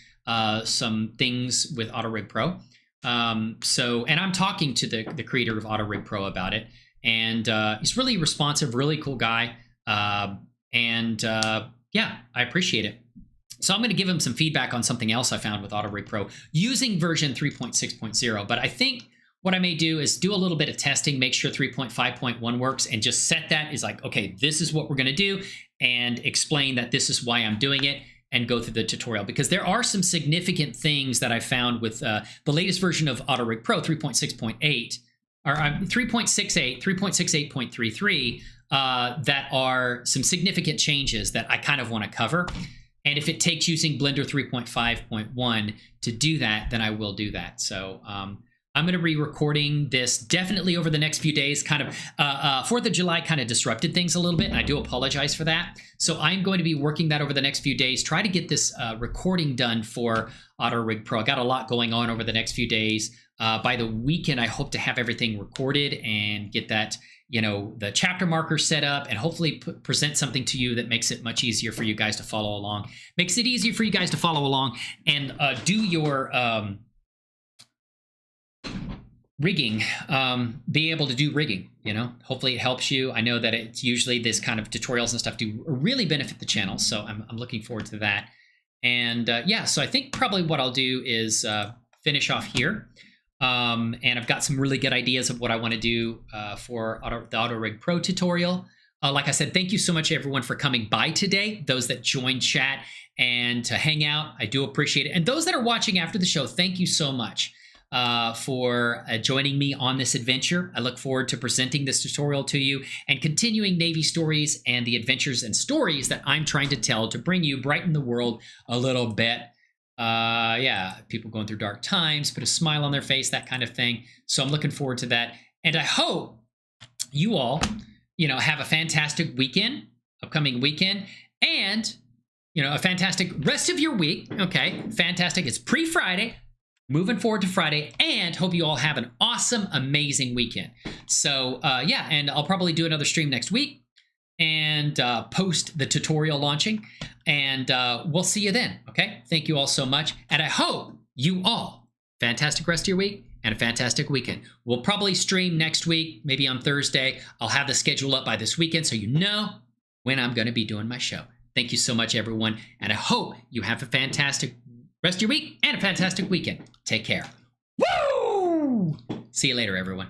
some things with auto-rigpro. And I'm talking to the creator of auto-rigpro about it. And he's really responsive, really cool guy. Yeah, I appreciate it. So I'm going to give him some feedback on something else I found with auto-rigpro using version 3.6.0. But I think what I may do is do a little bit of testing, make sure 3.5.1 works, and just set that as like, okay, this is what we're going to do, and explain that this is why I'm doing it, and go through the tutorial. Because there are some significant things that I found with the latest version of auto-rigpro 3.6.8, or 3.68, 3.68.33, that are some significant changes that I kind of want to cover. And if it takes using Blender 3.5.1 to do that, then I will do that. So I'm going to be recording this definitely over the next few days. Kind of 4th of July kind of disrupted things a little bit, and I do apologize for that. So I'm going to be working that over the next few days, try to get this recording done for auto-rigpro. I got a lot going on over the next few days. By the weekend, I hope to have everything recorded and get that, you know, the chapter markers set up, and hopefully present something to you that makes it much easier for you guys to follow along. Makes it easier for you guys to follow along and do your rigging, be able to do rigging, you know. Hopefully it helps you. I know that it's usually this kind of tutorials and stuff do really benefit the channel, so I'm looking forward to that. And yeah, so I think probably what I'll do is finish off here. And I've got some really good ideas of what I want to do for the auto-rigpro tutorial. Like I said, thank you so much, everyone, for coming by today. Those that joined chat and to hang out, I do appreciate it. And those that are watching after the show, thank you so much for joining me on this adventure. I look forward to presenting this tutorial to you and continuing Navy stories and the adventures and stories that I'm trying to tell to bring you, brighten the world a little bit. Yeah, people going through dark times, put a smile on their face, that kind of thing. So I'm looking forward to that. And I hope you all, you know, have a fantastic weekend, upcoming weekend, and, you know, a fantastic rest of your week. Okay, fantastic. It's pre-Friday, moving forward to Friday, and hope you all have an awesome, amazing weekend. So yeah, and I'll probably do another stream next week and post the tutorial launching, and we'll see you then. Okay, thank you all so much, and I hope you all fantastic rest of your week and a fantastic weekend. We'll probably stream next week, maybe on Thursday. I'll have the schedule up by this weekend so you know when I'm going to be doing my show. Thank you so much, everyone, and I hope you have a fantastic rest of your week and a fantastic weekend. Take care. Woo! See you later, everyone.